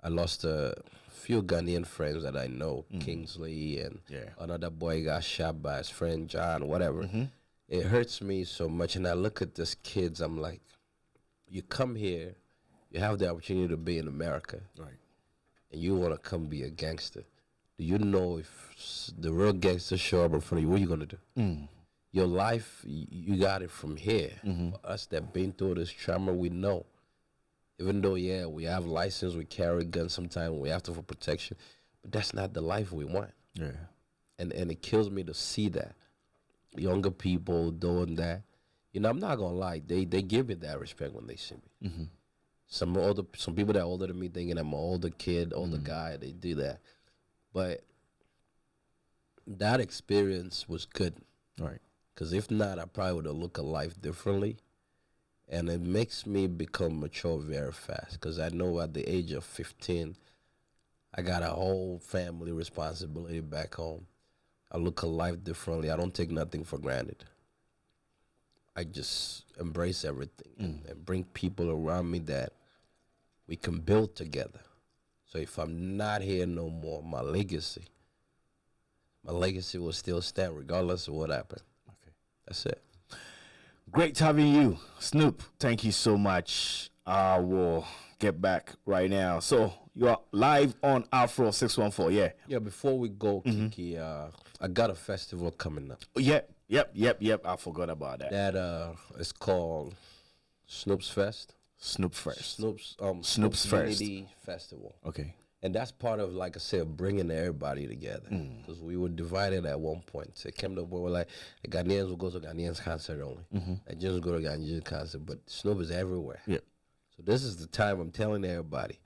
I lost a few Ghanaian friends that I know, Kingsley, and another boy got shot by his friend John, whatever. It hurts me so much, and I look at these kids, I'm like, you come here, you have the opportunity to be in America, Right. and you want to come be a gangster. Do you know if the real gangsters show up in front of you, what are you going to do? Your life, you got it from here. For us that been through this trauma, we know. Even though, yeah, we have license, we carry guns sometimes, we have to for protection, but that's not the life we want. Yeah. And it kills me to see that. Younger people doing that. You know, I'm not going to lie, they give me that respect when they see me. Some people that are older than me thinking I'm an older kid, older guy, they do that. But that experience was good. Right. Because if not, I probably would have looked at life differently. And it makes me become mature very fast. Because I know at the age of 15, I got a whole family responsibility back home. I look at life differently. I don't take nothing for granted. I just embrace everything and bring people around me that we can build together. So if I'm not here no more, my legacy will still stand regardless of what happened. Okay. That's it. Great having you, Snoop. Thank you so much. I will get back right now. So you are live on Afro 614. Yeah. Yeah, before we go, Kiki, I got a festival coming up. Yep. I forgot about that. That is called Snoop's Fest. Snoop's First. Snoop's Community Festival. Okay. And that's part of, like I said, bringing everybody together. Because we were divided at one point. So it came to a point where, like, the Ghanaians will go to Ghanaians concert only. Nigerians go to Ghanaians concert. But Snoop is everywhere. Yep. So this is the time I'm telling everybody,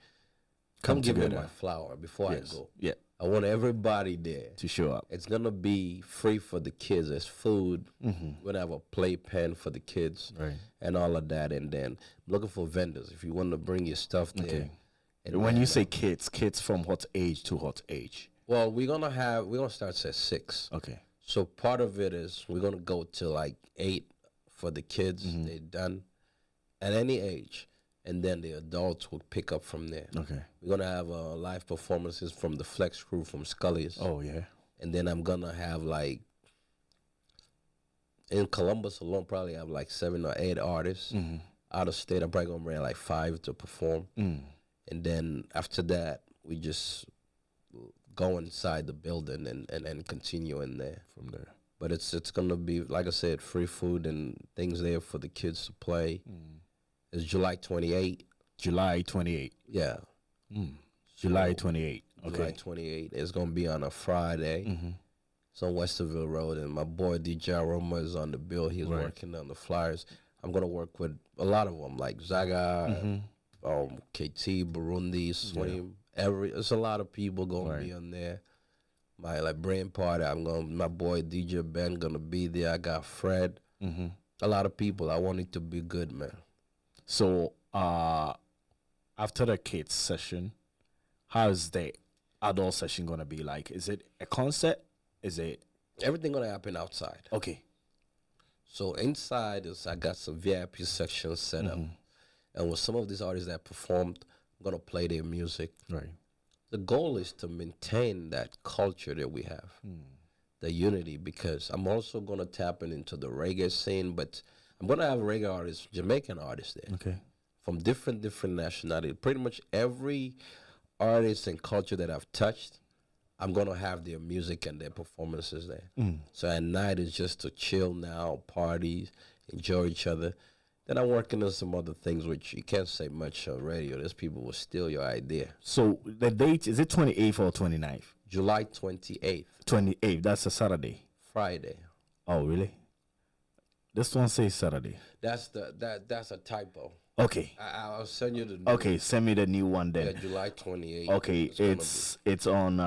come give me my flower before I go. Yeah. I want everybody there To show up. It's going to be free for the kids. There's food. We're going to have a playpen for the kids. Right. And all of that. And then I'm looking for vendors. If you want to bring your stuff there. Okay. And When then, you say kids from what age to what age? well, we're going to start at 6. Okay. So part of it is we're going to go to like 8 for the kids. They're done at any age. And then the adults will pick up from there. Okay. We're going to have live performances from the Flex crew from Scully's. Oh, yeah. And then I'm going to have like, in Columbus alone, probably have like 7 or 8 artists. Out of state, I'm probably going to bring like 5 to perform. And then after that, we just go inside the building and continue in there. From there. But it's going to be, like I said, free food and things there for the kids to play. It's July 28th. July 28th. Yeah. July 28th. Okay. July 28th. It's going to be on a Friday. It's on Westerville Road. And my boy DJ Roma is on the bill. He's working on the flyers. I'm going to work with a lot of them, like Zaga, KT, Burundi, Swim. There's a lot of people going to be on there. My brain party. My boy DJ Ben going to be there. I got Fred. A lot of people. I want it to be good, man. So after the kids session, how is the adult session gonna be like? Is it a concert? Is it everything gonna happen outside? Okay. So inside I got some VIP sections set up, and with some of these artists that performed, I'm gonna play their music. Right. The goal is to maintain that culture that we have, the unity, because I'm also gonna tap into the reggae scene, but I'm gonna have reggae artists, Jamaican artists there, Okay. from different nationalities. Pretty much every artist and culture that I've touched, I'm gonna have their music and their performances there. So at night is just to chill now, parties, enjoy each other. Then I'm working on some other things which you can't say much on radio. There's people will steal your idea. So the date, is it 28th or 29th? July 28th, 28th. That's a Saturday. Friday. Oh, really? This one says Saturday. That's a typo. Okay. I'll send you the new Okay, send me the new one then. Yeah, July 28th. Okay, it's on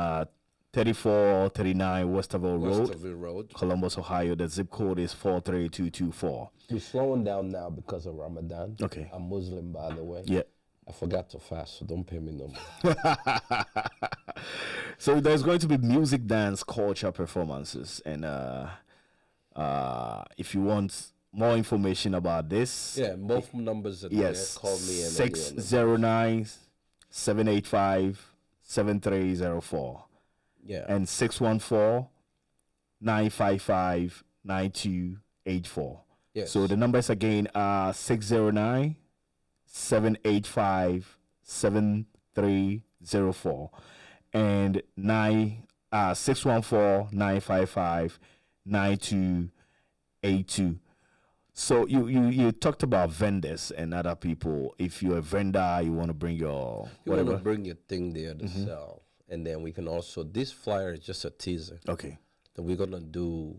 3439 Westerville Road, Westerville Road. Columbus, Ohio. The zip code is 43224. We're slowing down now because of Ramadan. Okay. I'm Muslim, by the way. Yeah. I forgot to fast, so don't pay me no more. So there's going to be music, dance, culture performances, and if you want more information about this, Yeah, both numbers are yes, there. Call me and 609 785 7304 yeah. and 614 955 9284. Yes. So the numbers again are 609 785 7304 and 614 955 9282. So you talked about vendors and other people. If you're a vendor, you want to bring your You whatever. want to bring your thing there to sell. And then we can also, this flyer is just a teaser. Okay. Then we're going to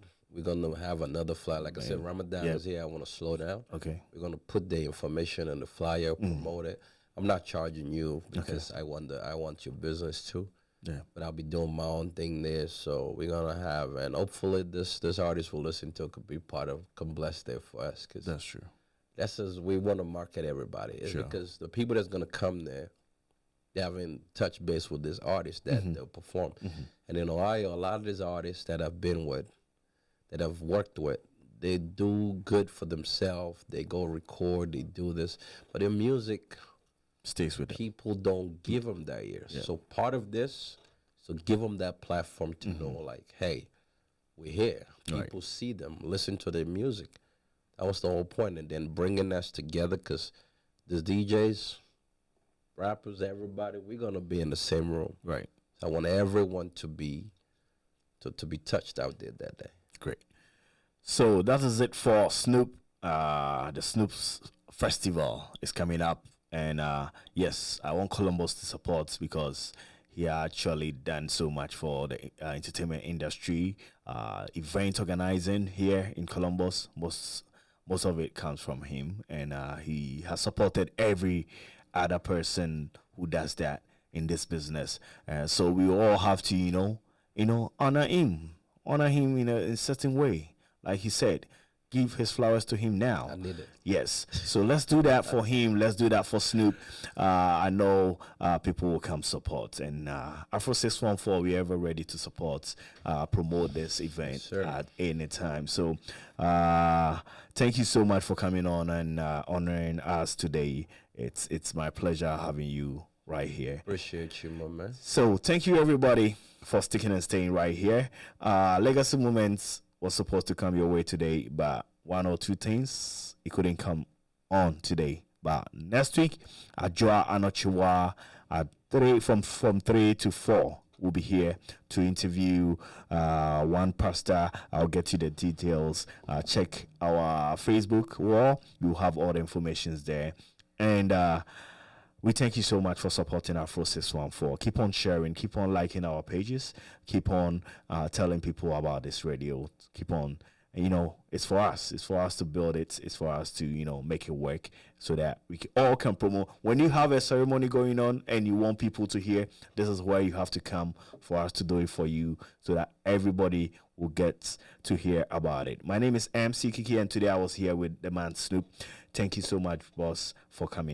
have another flyer. Like I said, Ramadan is here. I want to slow down. Okay. We're going to put the information in the flyer, promote it. I'm not charging you because I want your business too. Yeah. But I'll be doing my own thing there. So we're gonna have, and hopefully this artist will listen to it, could be part of, can bless there for us. Cause That's true. that's as we want to market everybody. It's Sure. because the people that's gonna come there, they haven't touched base with this artist that they'll perform. And in Ohio, a lot of these artists that I've been with, that I've worked with, they do good for themselves. They go record, they do this, but their music, Stays with it. people don't give them that ear. Yeah. So part of this, so give them that platform to know, like, hey, we're here. Right. People see them, listen to their music. That was the whole point. And then bringing us together, because the DJs, rappers, everybody, we're gonna be in the same room. Right. I want everyone to be touched out there that day. Great. So that is it for Snoop. The Snoop's festival is coming up. And yes, I want Columbus to support because he actually done so much for the entertainment industry. Event organizing here in Columbus, most of it comes from him, and he has supported every other person who does that in this business. So we all have to, honor him in a certain way, like he said. Give his flowers to him now. I need it. Yes. So let's do that for him. Let's do that for Snoop. I know people will come support. And Afro 614, we're ever ready to support, promote this event at any time. So thank you so much for coming on and honoring us today. It's my pleasure having you right here. Appreciate you, my man. So thank you, everybody, for sticking and staying right here. Legacy Moments was supposed to come your way today, but one or two things it couldn't come on today. But next week, Ajwa Anochiwa at 3 from 3 to 4 will be here to interview one pastor. I'll get you the details. Check our Facebook wall. You'll have all the information there. And we thank you so much for supporting Afro 614. Keep on sharing, keep on liking our pages, keep on telling people about this radio. Keep on, it's for us. It's for us to build it. It's for us to, make it work so that we all can promote. When you have a ceremony going on and you want people to hear, this is where you have to come for us to do it for you so that everybody will get to hear about it. My name is MC Kiki, and today I was here with the man Snoop. Thank you so much, boss, for coming.